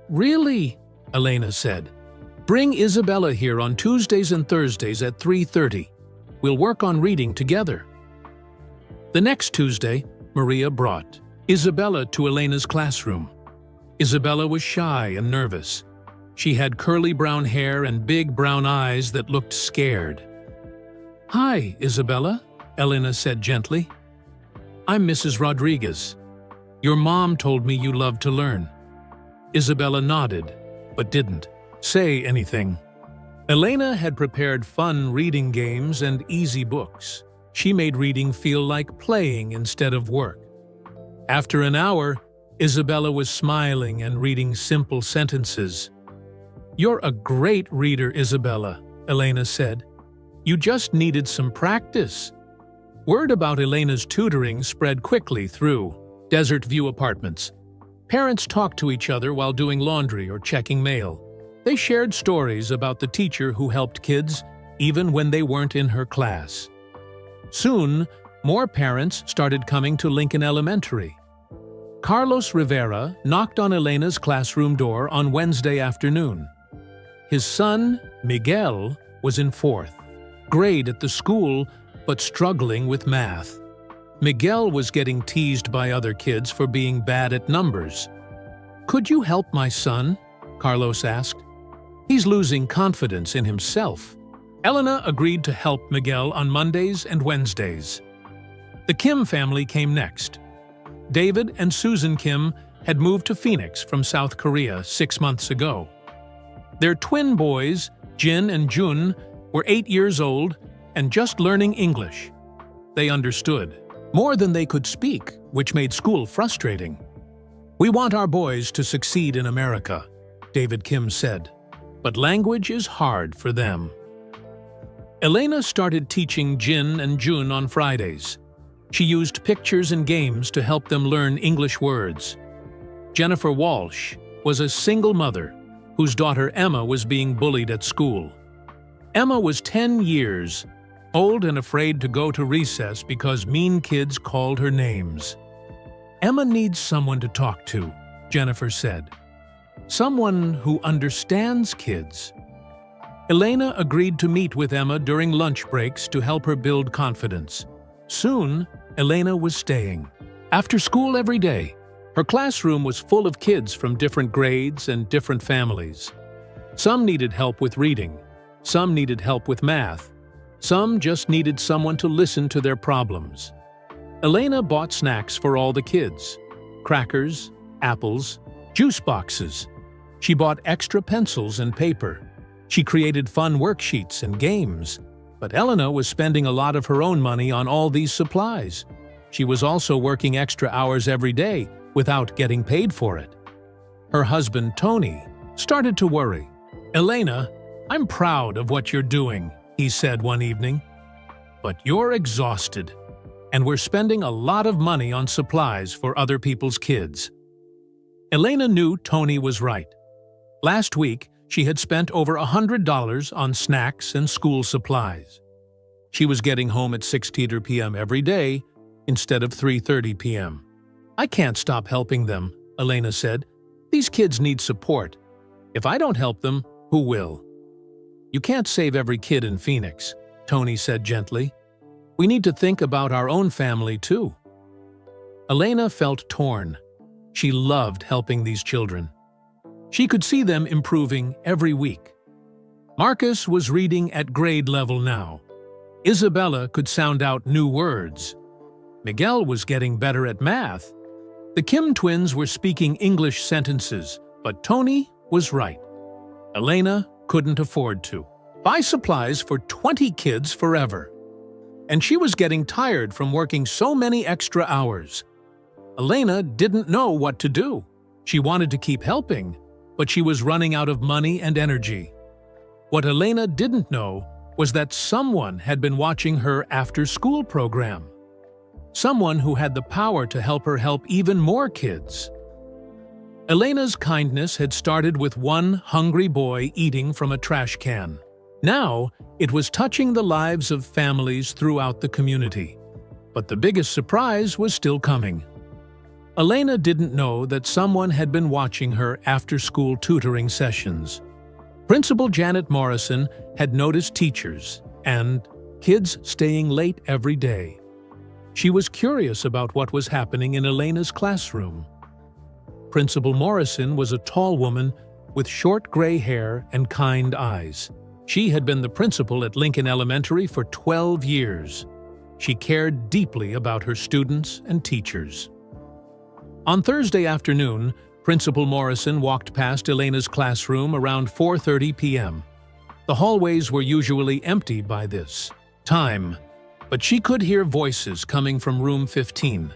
"Really," Elena said. "Bring Isabella here on Tuesdays and Thursdays at 3:30. We'll work on reading together." The next Tuesday, Maria brought Isabella to Elena's classroom. Isabella was shy and nervous. She had curly brown hair and big brown eyes that looked scared. "Hi, Isabella," Elena said gently. "I'm Mrs. Rodriguez. Your mom told me you love to learn." Isabella nodded, but didn't say anything. Elena had prepared fun reading games and easy books. She made reading feel like playing instead of work. After an hour, Isabella was smiling and reading simple sentences. "You're a great reader, Isabella," Elena said. "You just needed some practice." Word about Elena's tutoring spread quickly through Desert View Apartments. Parents talked to each other while doing laundry or checking mail. They shared stories about the teacher who helped kids, even when they weren't in her class. Soon, more parents started coming to Lincoln Elementary. Carlos Rivera knocked on Elena's classroom door on Wednesday afternoon. His son, Miguel, was in 4th grade at the school, but struggling with math. Miguel was getting teased by other kids for being bad at numbers. "Could you help my son?" Carlos asked. "He's losing confidence in himself." Elena agreed to help Miguel on Mondays and Wednesdays. The Kim family came next. David and Susan Kim had moved to Phoenix from South Korea 6 months ago. Their twin boys, Jin and Jun, were 8 years old and just learning English. They understood more than they could speak, which made school frustrating. "We want our boys to succeed in America," David Kim said, "but language is hard for them." Elena started teaching Jin and Jun on Fridays. She used pictures and games to help them learn English words. Jennifer Walsh, was a single mother whose daughter Emma was being bullied at school. Emma was 10 years old and afraid to go to recess because mean kids called her names. "Emma needs someone to talk to," Jennifer said. "Someone who understands kids." Elena agreed to meet with Emma during lunch breaks to help her build confidence. Soon, Elena was staying. After school every day, her classroom was full of kids from different grades and different families. Some needed help with reading, some needed help with math, some just needed someone to listen to their problems. Elena bought snacks for all the kids: crackers, apples, juice boxes. She bought extra pencils and paper. She created fun worksheets and games. But Elena was spending a lot of her own money on all these supplies. She was also working extra hours every day without getting paid for it. Her husband, Tony, started to worry. "Elena, I'm proud of what you're doing," he said one evening. "But you're exhausted, and we're spending a lot of money on supplies for other people's kids." Elena knew Tony was right. Last week, she had spent over $100 on snacks and school supplies. She was getting home at 6:00 p.m. every day instead of 3:30 p.m. "I can't stop helping them," Elena said. "These kids need support. If I don't help them, who will?" "You can't save every kid in Phoenix," Tony said gently. "We need to think about our own family, too." Elena felt torn. She loved helping these children. She could see them improving every week. Marcus was reading at grade level now. Isabella could sound out new words. Miguel was getting better at math. The Kim twins were speaking English sentences, but Tony was right. Elena couldn't afford to buy supplies for 20 kids forever. And she was getting tired from working so many extra hours. Elena didn't know what to do. She wanted to keep helping, but she was running out of money and energy. What Elena didn't know was that someone had been watching her after-school program. Someone who had the power to help her help even more kids. Elena's kindness had started with one hungry boy eating from a trash can. Now, it was touching the lives of families throughout the community. But the biggest surprise was still coming. Elena didn't know that someone had been watching her after-school tutoring sessions. Principal Janet Morrison had noticed teachers and kids staying late every day. She was curious about what was happening in Elena's classroom. Principal Morrison was a tall woman with short gray hair and kind eyes. She had been the principal at Lincoln Elementary for 12 years. She cared deeply about her students and teachers. On Thursday afternoon, Principal Morrison walked past Elena's classroom around 4:30 p.m. The hallways were usually empty by this time, but she could hear voices coming from room 15.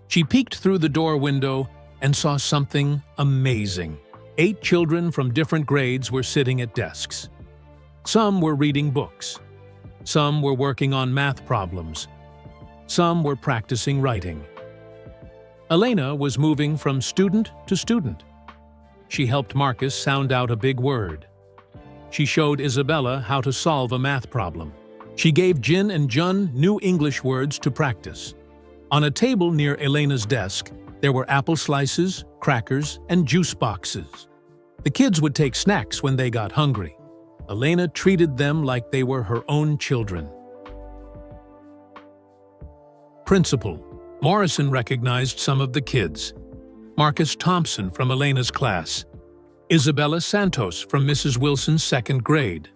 She peeked through the door window and saw something amazing. 8 children from different grades were sitting at desks. Some were reading books. Some were working on math problems. Some were practicing writing. Elena was moving from student to student. She helped Marcus sound out a big word. She showed Isabella how to solve a math problem. She gave Jin and Jun new English words to practice. On a table near Elena's desk, there were apple slices, crackers, and juice boxes. The kids would take snacks when they got hungry. Elena treated them like they were her own children. Principal Morrison recognized some of the kids. Marcus Thompson from Elena's class. Isabella Santos from Mrs. Wilson's 2nd grade.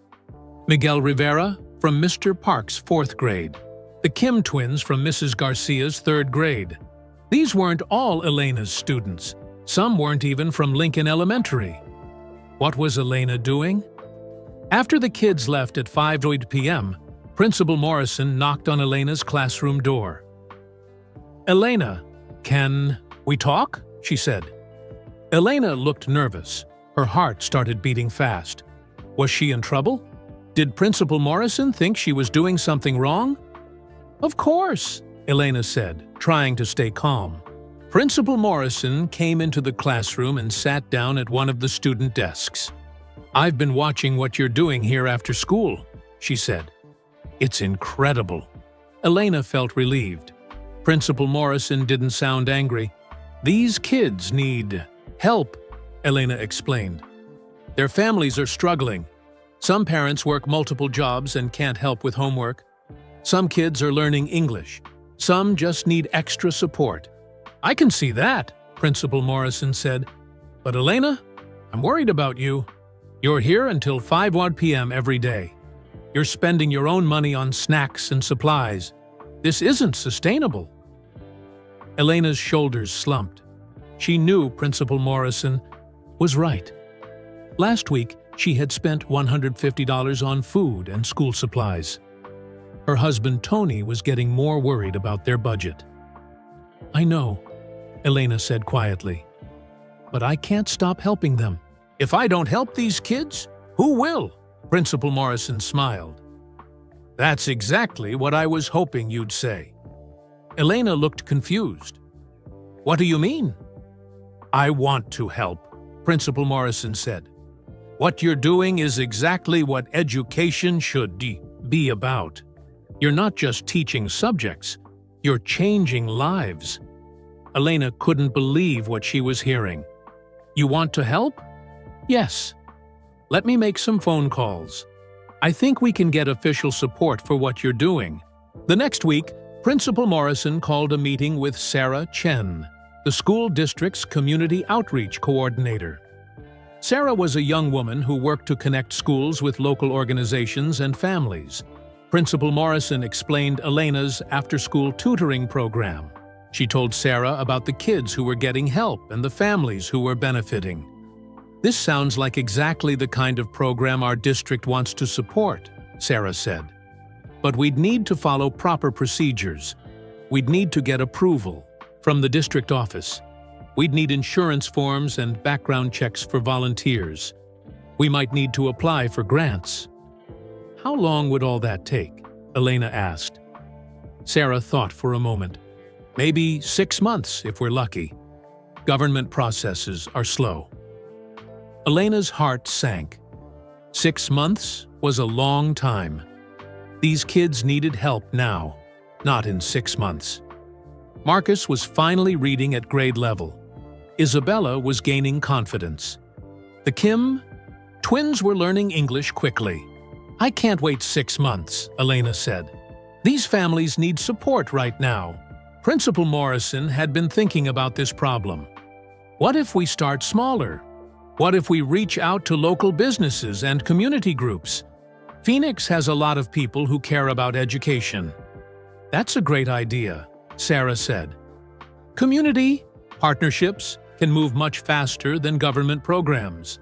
Miguel Rivera from Mr. Park's 4th grade. The Kim twins from Mrs. Garcia's 3rd grade. These weren't all Elena's students. Some weren't even from Lincoln Elementary. What was Elena doing? After the kids left at 5:00 p.m., Principal Morrison knocked on Elena's classroom door. "Elena, can we talk?" she said. Elena looked nervous. Her heart started beating fast. Was she in trouble? Did Principal Morrison think she was doing something wrong? "Of course," Elena said, trying to stay calm. Principal Morrison came into the classroom and sat down at one of the student desks. "I've been watching what you're doing here after school," she said. "It's incredible." Elena felt relieved. Principal Morrison didn't sound angry. "These kids need help," Elena explained. "Their families are struggling. Some parents work multiple jobs and can't help with homework. Some kids are learning English. Some just need extra support." "I can see that," Principal Morrison said. "But Elena, I'm worried about you. You're here until 5 p.m. every day. You're spending your own money on snacks and supplies. This isn't sustainable." Elena's shoulders slumped. She knew Principal Morrison was right. Last week, she had spent $150 on food and school supplies. Her husband Tony was getting more worried about their budget. "I know," Elena said quietly, "but I can't stop helping them." "If I don't help these kids, who will?" Principal Morrison smiled. "That's exactly what I was hoping you'd say." Elena looked confused. "What do you mean?" "I want to help," Principal Morrison said. "What you're doing is exactly what education should be about. You're not just teaching subjects, you're changing lives." Elena couldn't believe what she was hearing. "You want to help?" "Yes. Let me make some phone calls. I think we can get official support for what you're doing." The next week, Principal Morrison called a meeting with Sarah Chen, the school district's community outreach coordinator. Sarah was a young woman who worked to connect schools with local organizations and families. Principal Morrison explained Elena's after-school tutoring program. She told Sarah about the kids who were getting help and the families who were benefiting. "This sounds like exactly the kind of program our district wants to support," Sarah said. "But we'd need to follow proper procedures. We'd need to get approval from the district office. We'd need insurance forms and background checks for volunteers. We might need to apply for grants." "How long would all that take?" Elena asked. Sarah thought for a moment. "Maybe 6 months if we're lucky. Government processes are slow." Elena's heart sank. 6 months was a long time. These kids needed help now, not in 6 months. Marcus was finally reading at grade level. Isabella was gaining confidence. The Kim twins were learning English quickly. "I can't wait 6 months," Elena said. "These families need support right now." Principal Morrison had been thinking about this problem. What if we start smaller? What if we reach out to local businesses and community groups? Phoenix has a lot of people who care about education. "That's a great idea," Sarah said. "Community partnerships can move much faster than government programs."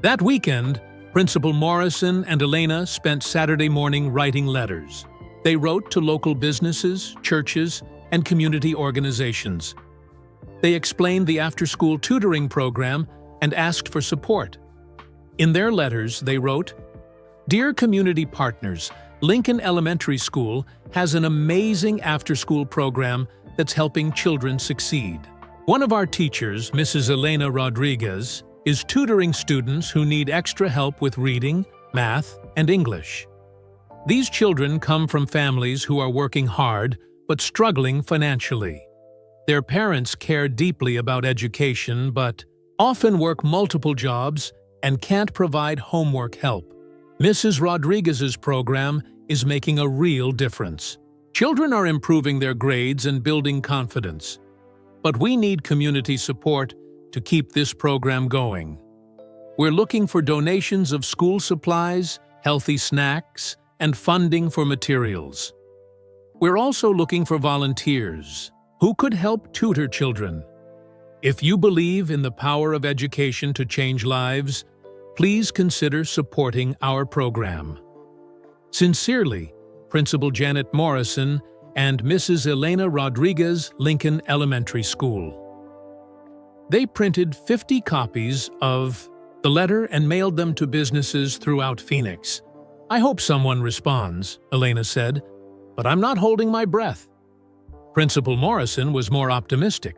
That weekend, Principal Morrison and Elena spent Saturday morning writing letters. They wrote to local businesses, churches, and community organizations. They explained the after-school tutoring program and asked for support. In their letters, they wrote, "Dear community partners, Lincoln Elementary School has an amazing after-school program that's helping children succeed. One of our teachers, Mrs. Elena Rodriguez, is tutoring students who need extra help with reading, math, and English. These children come from families who are working hard but struggling financially. Their parents care deeply about education but often work multiple jobs and can't provide homework help. Mrs. Rodriguez's program is making a real difference. Children are improving their grades and building confidence. But we need community support to keep this program going. We're looking for donations of school supplies, healthy snacks, and funding for materials. We're also looking for volunteers who could help tutor children. If you believe in the power of education to change lives, please consider supporting our program. Sincerely, Principal Janet Morrison and Mrs. Elena Rodriguez, Lincoln Elementary School." They printed 50 copies of the letter and mailed them to businesses throughout Phoenix. "I hope someone responds," Elena said, "but I'm not holding my breath." Principal Morrison was more optimistic.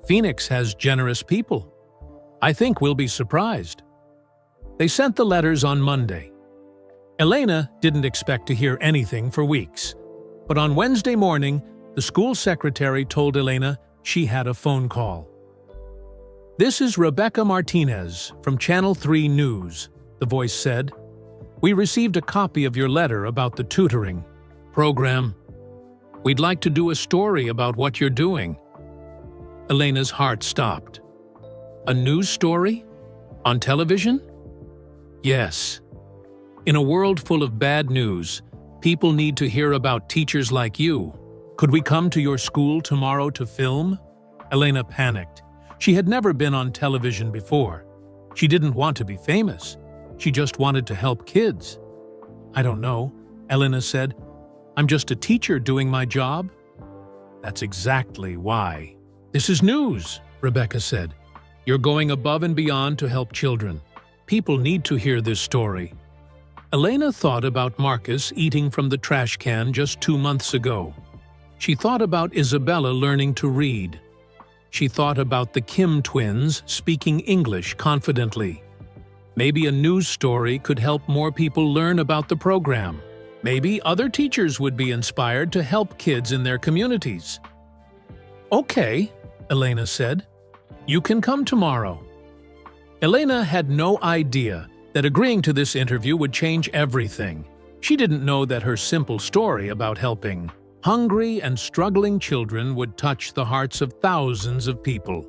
Phoenix has generous people. I think we'll be surprised." They sent the letters on Monday. Elena didn't expect to hear anything for weeks, but on Wednesday morning, the school secretary told Elena she had a phone call. "This is Rebecca Martinez from Channel 3 News," the voice said. "We received a copy of your letter about the tutoring program. We'd like to do a story about what you're doing." Elena's heart stopped. "A news story? On television?" "Yes. In a world full of bad news, people need to hear about teachers like you. Could we come to your school tomorrow to film?" Elena panicked. She had never been on television before. She didn't want to be famous. She just wanted to help kids. "I don't know," Elena said. "I'm just a teacher doing my job." "That's exactly why." "This is news," Rebecca said. "You're going above and beyond to help children. People need to hear this story." Elena thought about Marcus eating from the trash can just 2 months ago. She thought about Isabella learning to read. She thought about the Kim twins speaking English confidently. Maybe a news story could help more people learn about the program. Maybe other teachers would be inspired to help kids in their communities. "Okay," Elena said. "You can come tomorrow." Elena had no idea that agreeing to this interview would change everything. She didn't know that her simple story about helping hungry and struggling children would touch the hearts of thousands of people.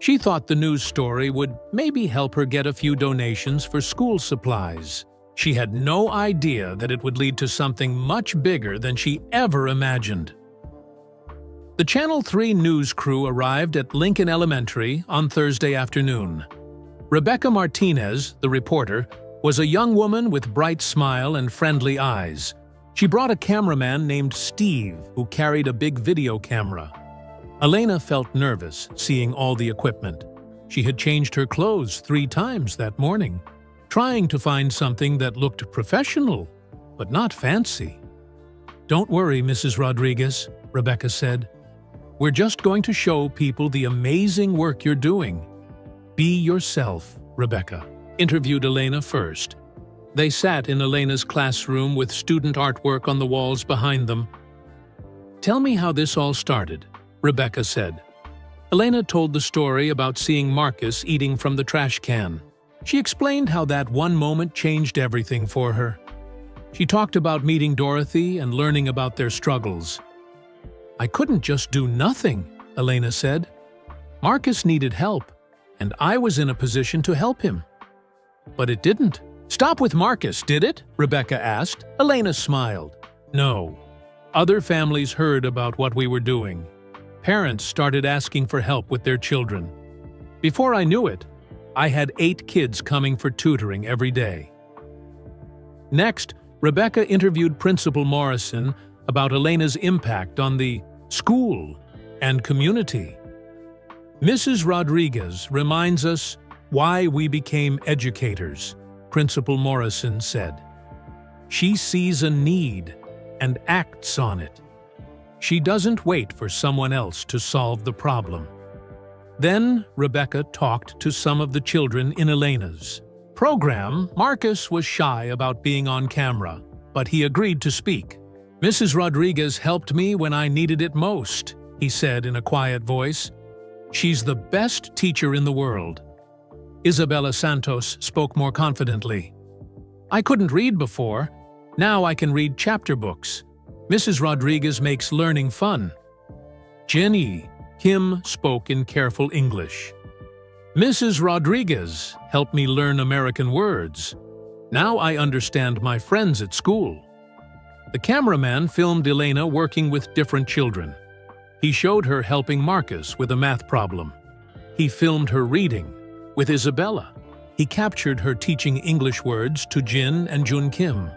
She thought the news story would maybe help her get a few donations for school supplies. She had no idea that it would lead to something much bigger than she ever imagined. The Channel 3 news crew arrived at Lincoln Elementary on Thursday afternoon. Rebecca Martinez, the reporter, was a young woman with bright smile and friendly eyes. She brought a cameraman named Steve, who carried a big video camera. Elena felt nervous seeing all the equipment. She had changed her clothes 3 times that morning, trying to find something that looked professional, but not fancy. "Don't worry, Mrs. Rodriguez," Rebecca said. "We're just going to show people the amazing work you're doing." "Be yourself," Rebecca interviewed Elena first. They sat in Elena's classroom with student artwork on the walls behind them. "Tell me how this all started," Rebecca said. Elena told the story about seeing Marcus eating from the trash can. She explained how that one moment changed everything for her. She talked about meeting Dorothy and learning about their struggles. "I couldn't just do nothing," Elena said. "Marcus needed help, and I was in a position to help him. But it didn't." "Stop with Marcus, did it?" Rebecca asked. Elena smiled. "No. Other families heard about what we were doing. Parents started asking for help with their children. Before I knew it, I had 8 kids coming for tutoring every day." Next, Rebecca interviewed Principal Morrison about Elena's impact on the school and community. "Mrs. Rodriguez reminds us why we became educators," Principal Morrison said. "She sees a need and acts on it. She doesn't wait for someone else to solve the problem." Then Rebecca talked to some of the children in Elena's program. Marcus was shy about being on camera, but he agreed to speak. "Mrs. Rodriguez helped me when I needed it most," he said in a quiet voice. "She's the best teacher in the world." Isabella Santos spoke more confidently. "I couldn't read before. Now I can read chapter books. Mrs. Rodriguez makes learning fun." Jenny, Kim spoke in careful English. "Mrs. Rodriguez helped me learn American words. Now I understand my friends at school." The cameraman filmed Elena working with different children. He showed her helping Marcus with a math problem. He filmed her reading with Isabella. He captured her teaching English words to Jin and Jun Kim.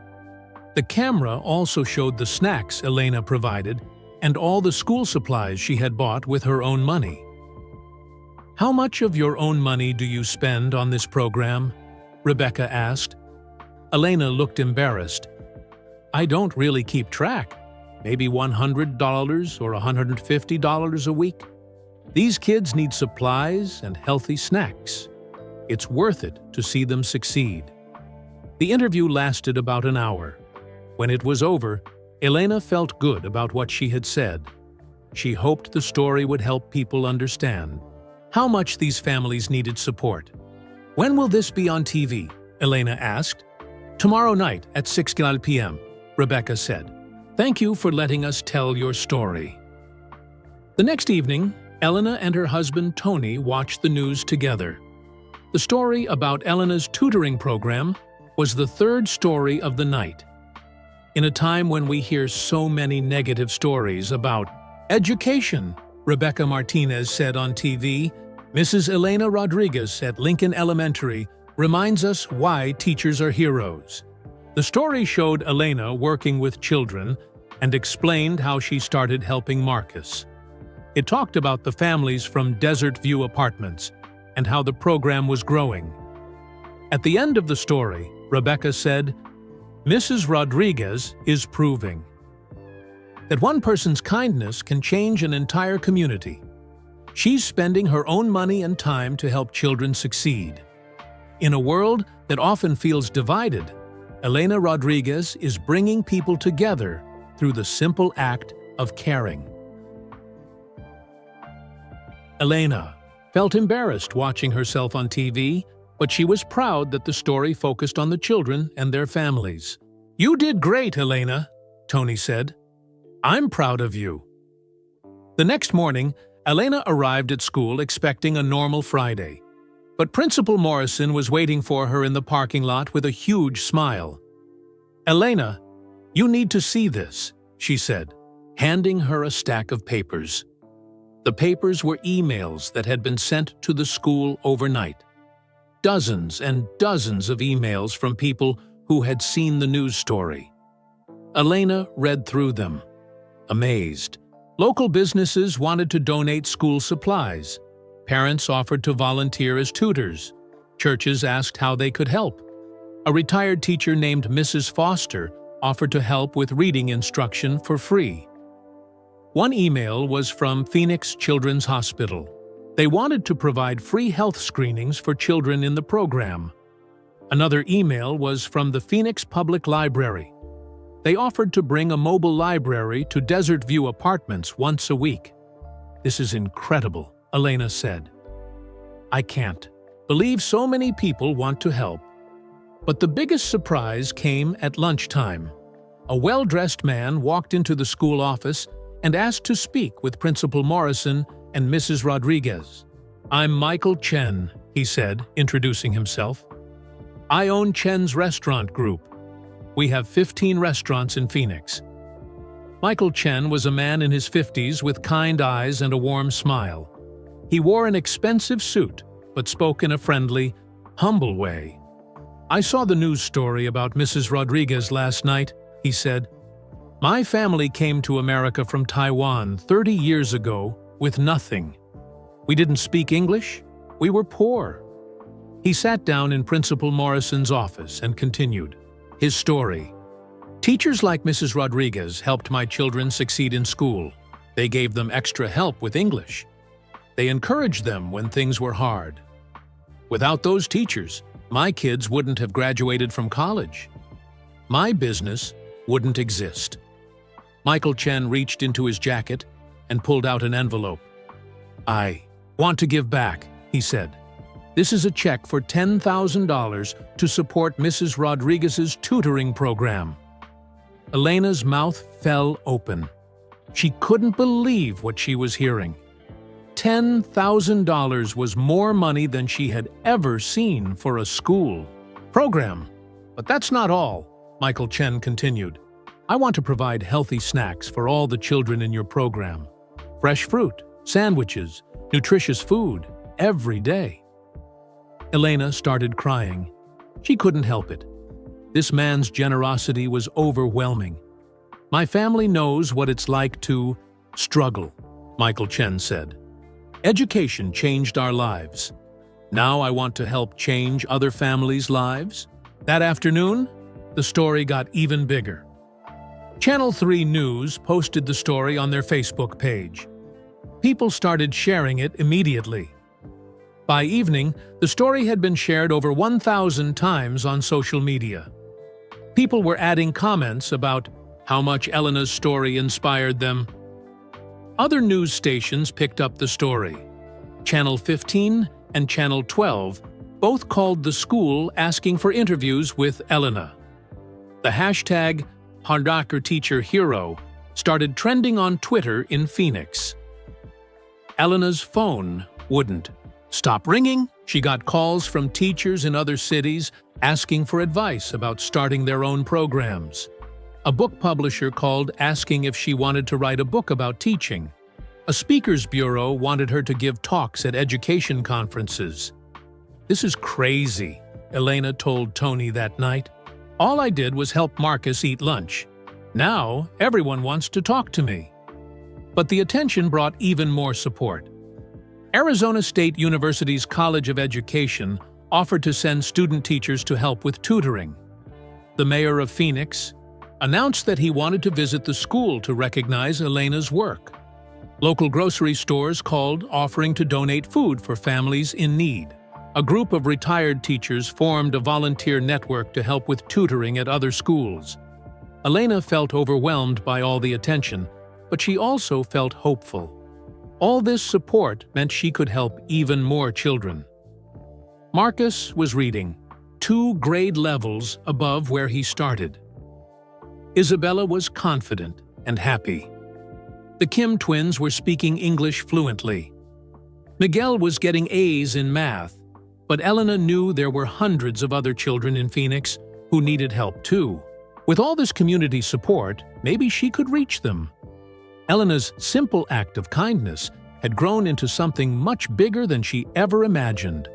The camera also showed the snacks Elena provided and all the school supplies she had bought with her own money. "How much of your own money do you spend on this program?" Rebecca asked. Elena looked embarrassed. "I don't really keep track. Maybe $100 or $150 a week." These kids need supplies and healthy snacks. It's worth it to see them succeed. The interview lasted about an hour. When it was over, Elena felt good about what she had said. She hoped the story would help people understand how much these families needed support. "When will this be on TV?" Elena asked. "Tomorrow night at 6 p.m., Rebecca said. "Thank you for letting us tell your story." The next evening, Elena and her husband Tony watched the news together. The story about Elena's tutoring program was the third story of the night. In a time when we hear so many negative stories about education, Rebecca Martinez said on TV, Mrs. Elena Rodriguez at Lincoln Elementary reminds us why teachers are heroes. The story showed Elena working with children and explained how she started helping Marcus. It talked about the families from Desert View Apartments and how the program was growing. At the end of the story, Rebecca said, Mrs. Rodriguez is proving that one person's kindness can change an entire community. She's spending her own money and time to help children succeed. In a world that often feels divided, Elena Rodriguez is bringing people together through the simple act of caring. Elena felt embarrassed watching herself on TV, but she was proud that the story focused on the children and their families. "You did great, Elena," Tony said. "I'm proud of you." The next morning, Elena arrived at school expecting a normal Friday. But Principal Morrison was waiting for her in the parking lot with a huge smile. "Elena, you need to see this," she said, handing her a stack of papers. The papers were emails that had been sent to the school overnight. Dozens and dozens of emails from people who had seen the news story. Elena read through them, amazed. Local businesses wanted to donate school supplies. Parents offered to volunteer as tutors. Churches asked how they could help. A retired teacher named Mrs. Foster offered to help with reading instruction for free. One email was from Phoenix Children's Hospital. They wanted to provide free health screenings for children in the program. Another email was from the Phoenix Public Library. They offered to bring a mobile library to Desert View Apartments once a week. "This is incredible," Elena said. "I can't believe so many people want to help." But the biggest surprise came at lunchtime. A well-dressed man walked into the school office and asked to speak with Principal Morrison and Mrs. Rodriguez. "I'm Michael Chen," he said, introducing himself. "I own Chen's Restaurant Group. We have 15 restaurants in Phoenix." Michael Chen was a man in his 50s with kind eyes and a warm smile. He wore an expensive suit, but spoke in a friendly, humble way. "I saw the news story about Mrs. Rodriguez last night," he said. "My family came to America from Taiwan 30 years ago with nothing. We didn't speak English. We were poor." He sat down in Principal Morrison's office and continued his story. "Teachers like Mrs. Rodriguez helped my children succeed in school. They gave them extra help with English. They encouraged them when things were hard. Without those teachers, my kids wouldn't have graduated from college. My business wouldn't exist." Michael Chen reached into his jacket and pulled out an envelope. "I want to give back," he said. "This is a check for $10,000 to support Mrs. Rodriguez's tutoring program." Elena's mouth fell open. She couldn't believe what she was hearing. $10,000 was more money than she had ever seen for a school program. "But that's not all," Michael Chen continued. "I want to provide healthy snacks for all the children in your program. Fresh fruit, sandwiches, nutritious food, every day." Elena started crying. She couldn't help it. This man's generosity was overwhelming. "My family knows what it's like to struggle," Michael Chen said. "Education changed our lives. Now I want to help change other families' lives." That afternoon, the story got even bigger. Channel 3 News posted the story on their Facebook page. People started sharing it immediately. By evening, the story had been shared over 1,000 times on social media. People were adding comments about how much Elena's story inspired them. Other news stations picked up the story. Channel 15 and Channel 12 both called the school asking for interviews with Elena. The hashtag #HardockerTeacherHero started trending on Twitter in Phoenix. Elena's phone wouldn't stop ringing. She got calls from teachers in other cities asking for advice about starting their own programs. A book publisher called asking if she wanted to write a book about teaching. A speakers bureau wanted her to give talks at education conferences. "This is crazy," Elena told Tony that night. "All I did was help Marcus eat lunch. Now everyone wants to talk to me." But the attention brought even more support. Arizona State University's College of Education offered to send student teachers to help with tutoring. The mayor of Phoenix announced that he wanted to visit the school to recognize Elena's work. Local grocery stores called, offering to donate food for families in need. A group of retired teachers formed a volunteer network to help with tutoring at other schools. Elena felt overwhelmed by all the attention, but she also felt hopeful. All this support meant she could help even more children. Marcus was reading, 2 grade levels above where he started. Isabella was confident and happy. The Kim twins were speaking English fluently. Miguel was getting A's in math, but Elena knew there were hundreds of other children in Phoenix who needed help too. With all this community support, maybe she could reach them. Elena's simple act of kindness had grown into something much bigger than she ever imagined.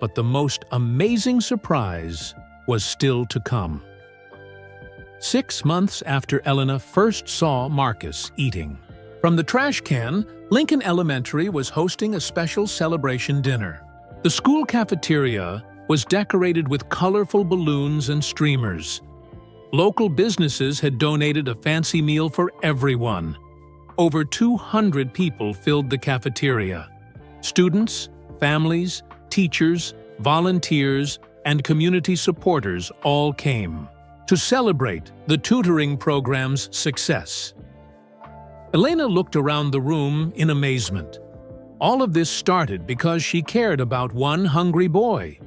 But the most amazing surprise was still to come. 6 months after Elena first saw Marcus eating. From the trash can, Lincoln Elementary was hosting a special celebration dinner. The school cafeteria was decorated with colorful balloons and streamers. Local businesses had donated a fancy meal for everyone. Over 200 people filled the cafeteria. Students, families, teachers, volunteers, and community supporters all came to celebrate the tutoring program's success. Elena looked around the room in amazement. All of this started because she cared about one hungry boy.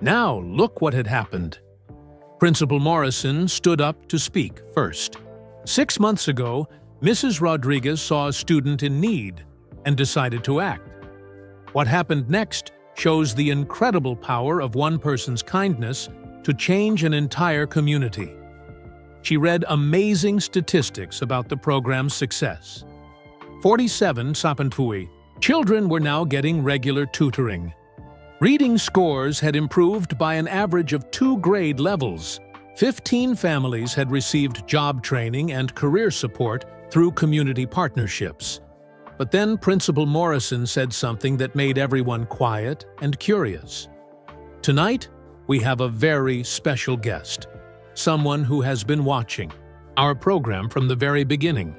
Now look what had happened. Principal Morrison stood up to speak first. 6 months ago, Mrs. Rodriguez saw a student in need and decided to act. What happened next shows the incredible power of one person's kindness to change an entire community. She read amazing statistics about the program's success. 47 Sapantui children were now getting regular tutoring. Reading scores had improved by an average of 2 grade levels. 15 families had received job training and career support through community partnerships. But then Principal Morrison said something that made everyone quiet and curious. Tonight, we have a very special guest, someone who has been watching our program from the very beginning,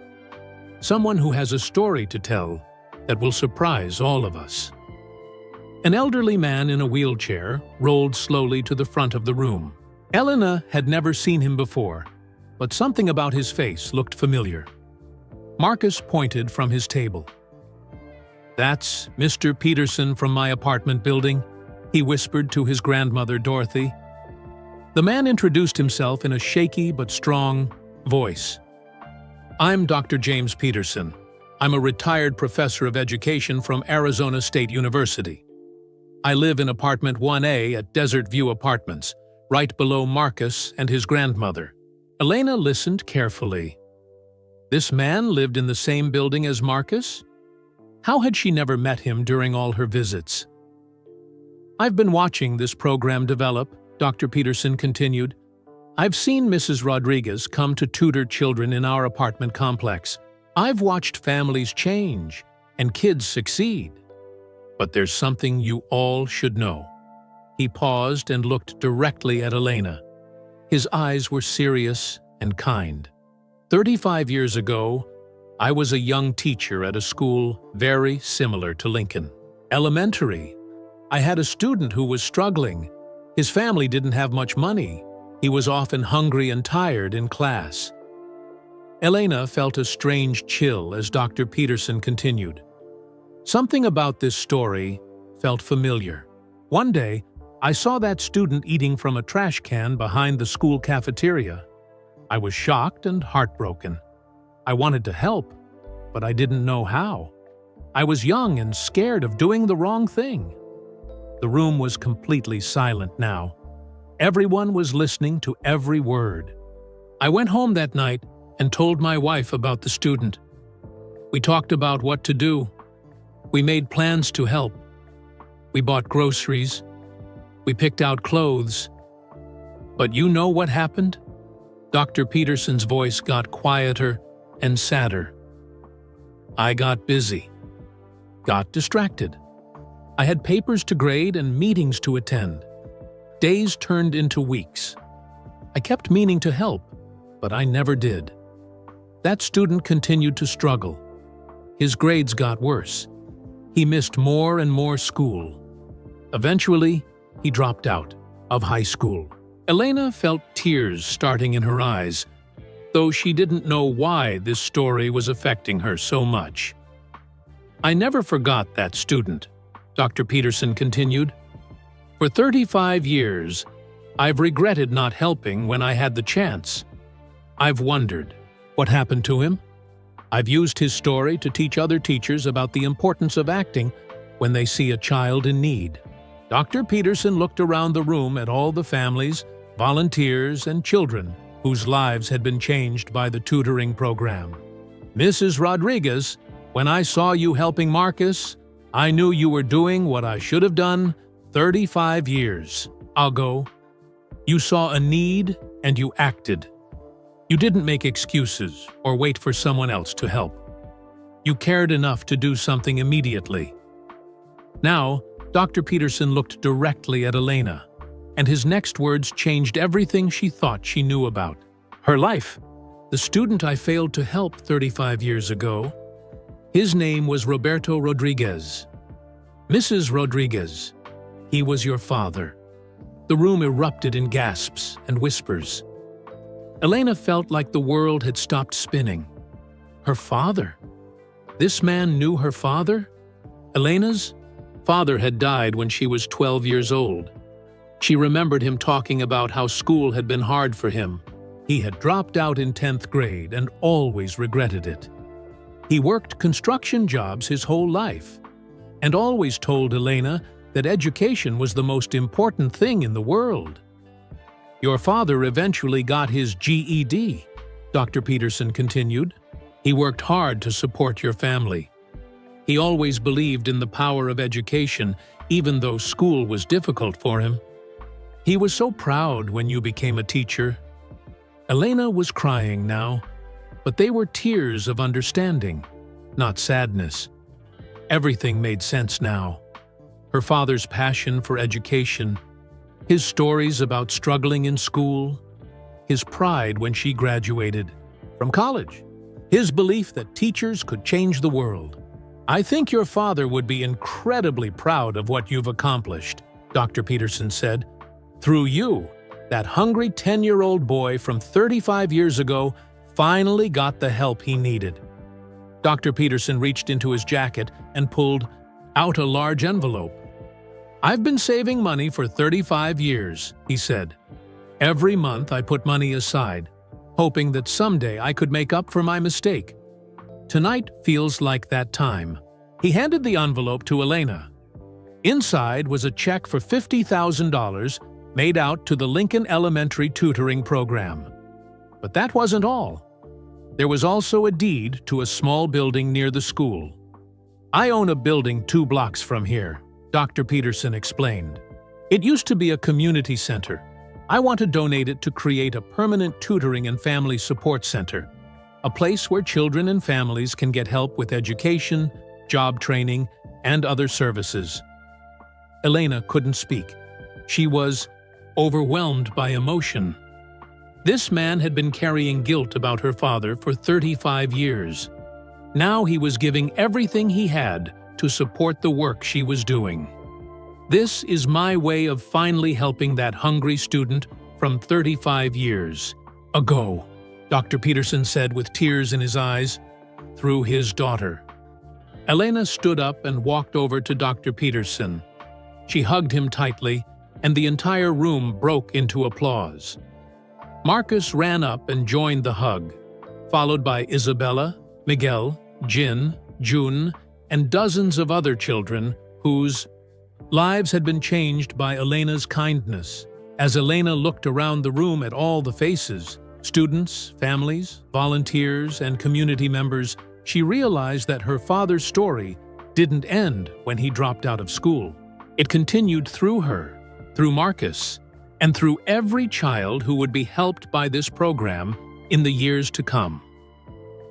someone who has a story to tell that will surprise all of us. An elderly man in a wheelchair rolled slowly to the front of the room. Elena had never seen him before, but something about his face looked familiar. Marcus pointed from his table. "That's Mr. Peterson from my apartment building," he whispered to his grandmother, Dorothy. The man introduced himself in a shaky but strong voice. "I'm Dr. James Peterson. I'm a retired professor of education from Arizona State University. I live in apartment 1A at Desert View Apartments, right below Marcus and his grandmother." Elena listened carefully. This man lived in the same building as Marcus? How had she never met him during all her visits? "I've been watching this program develop," Dr. Peterson continued. "I've seen Mrs. Rodriguez come to tutor children in our apartment complex. I've watched families change and kids succeed. But there's something you all should know." He paused and looked directly at Elena. His eyes were serious and kind. 35 years ago, I was a young teacher at a school very similar to Lincoln. Elementary. I had a student who was struggling. His family didn't have much money. He was often hungry and tired in class. Elena felt a strange chill as Dr. Peterson continued. Something about this story felt familiar. One day, I saw that student eating from a trash can behind the school cafeteria. I was shocked and heartbroken. I wanted to help, but I didn't know how. I was young and scared of doing the wrong thing. The room was completely silent now. Everyone was listening to every word. I went home that night and told my wife about the student. We talked about what to do. We made plans to help. We bought groceries. We picked out clothes. But you know what happened? Dr. Peterson's voice got quieter and sadder. I got busy, got distracted. I had papers to grade and meetings to attend. Days turned into weeks. I kept meaning to help, but I never did. That student continued to struggle. His grades got worse. He missed more and more school. Eventually, he dropped out of high school. Elena felt tears starting in her eyes, though she didn't know why this story was affecting her so much. I never forgot that student, Dr. Peterson continued. For 35 years, I've regretted not helping when I had the chance. I've wondered what happened to him. I've used his story to teach other teachers about the importance of acting when they see a child in need. Dr. Peterson looked around the room at all the families, volunteers, and children whose lives had been changed by the tutoring program. Mrs. Rodriguez, when I saw you helping Marcus, I knew you were doing what I should have done 35 years ago. You saw a need and you acted. You didn't make excuses or wait for someone else to help. You cared enough to do something immediately. Now, Dr. Peterson looked directly at Elena, and his next words changed everything she thought she knew about her life. The student I failed to help 35 years ago, his name was Roberto Rodriguez. Mrs. Rodriguez, he was your father. The room erupted in gasps and whispers. Elena felt like the world had stopped spinning. Her father? This man knew her father? Elena's father had died when she was 12 years old. She remembered him talking about how school had been hard for him. He had dropped out in 10th grade and always regretted it. He worked construction jobs his whole life and always told Elena that education was the most important thing in the world. Your father eventually got his GED, Dr. Peterson continued. He worked hard to support your family. He always believed in the power of education, even though school was difficult for him. He was so proud when you became a teacher. Elena was crying now, but they were tears of understanding, not sadness. Everything made sense now. Her father's passion for education, his stories about struggling in school, his pride when she graduated from college, his belief that teachers could change the world. I think your father would be incredibly proud of what you've accomplished, Dr. Peterson said. Through you, that hungry 10-year-old boy from 35 years ago finally got the help he needed. Dr. Peterson reached into his jacket and pulled out a large envelope. I've been saving money for 35 years, he said. Every month I put money aside, hoping that someday I could make up for my mistake. Tonight feels like that time. He handed the envelope to Elena. Inside was a check for $50,000 made out to the Lincoln Elementary Tutoring Program. But that wasn't all. There was also a deed to a small building near the school. I own a building 2 blocks from here, Dr. Peterson explained. It used to be a community center. I want to donate it to create a permanent tutoring and family support center, a place where children and families can get help with education, job training, and other services. Elena couldn't speak. She was overwhelmed by emotion. This man had been carrying guilt about her father for 35 years. Now he was giving everything he had to support the work she was doing. This is my way of finally helping that hungry student from 35 years ago, Dr. Peterson said with tears in his eyes, through his daughter. Elena stood up and walked over to Dr. Peterson. She hugged him tightly, and the entire room broke into applause. Marcus ran up and joined the hug, followed by Isabella, Miguel, Jin, June, and dozens of other children whose lives had been changed by Elena's kindness. As Elena looked around the room at all the faces, students, families, volunteers, and community members, she realized that her father's story didn't end when he dropped out of school. It continued through her, through Marcus, and through every child who would be helped by this program in the years to come.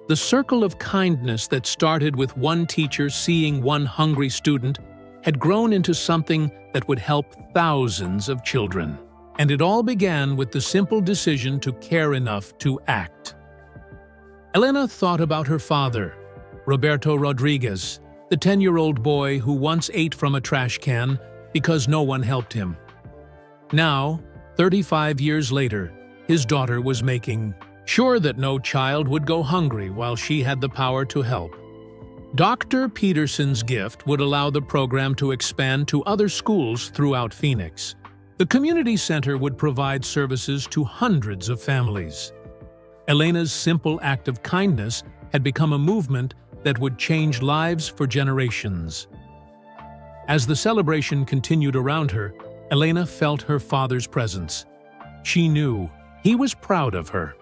The circle of kindness that started with one teacher seeing one hungry student had grown into something that would help thousands of children. And it all began with the simple decision to care enough to act. Elena thought about her father, Roberto Rodriguez, the 10-year-old boy who once ate from a trash can because no one helped him. Now, 35 years later, his daughter was making sure that no child would go hungry while she had the power to help. Dr. Peterson's gift would allow the program to expand to other schools throughout Phoenix. The community center would provide services to hundreds of families. Elena's simple act of kindness had become a movement that would change lives for generations. As the celebration continued around her, Elena felt her father's presence. She knew he was proud of her.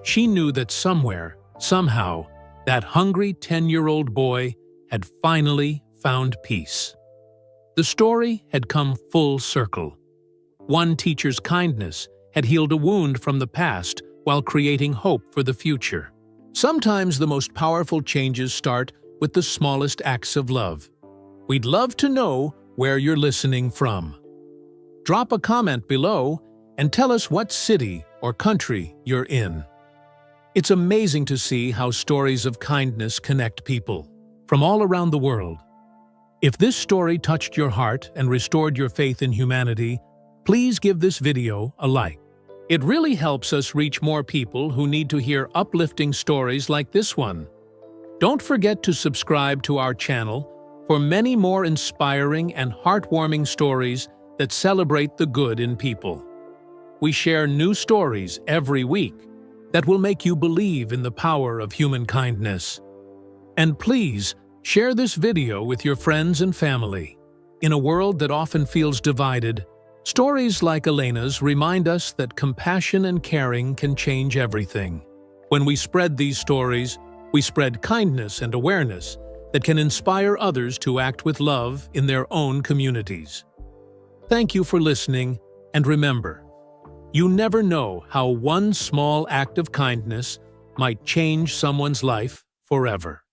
She knew that somewhere, somehow, that hungry 10-year-old boy had finally found peace. The story had come full circle. One teacher's kindness had healed a wound from the past while creating hope for the future. Sometimes the most powerful changes start with the smallest acts of love. We'd love to know where you're listening from. Drop a comment below and tell us what city or country you're in. It's amazing to see how stories of kindness connect people from all around the world. If this story touched your heart and restored your faith in humanity, please give this video a like. It really helps us reach more people who need to hear uplifting stories like this one. Don't forget to subscribe to our channel for many more inspiring and heartwarming stories that celebrate the good in people. We share new stories every week that will make you believe in the power of human kindness. And please, share this video with your friends and family. In a world that often feels divided, stories like Elena's remind us that compassion and caring can change everything. When we spread these stories, we spread kindness and awareness that can inspire others to act with love in their own communities. Thank you for listening, and remember, you never know how one small act of kindness might change someone's life forever.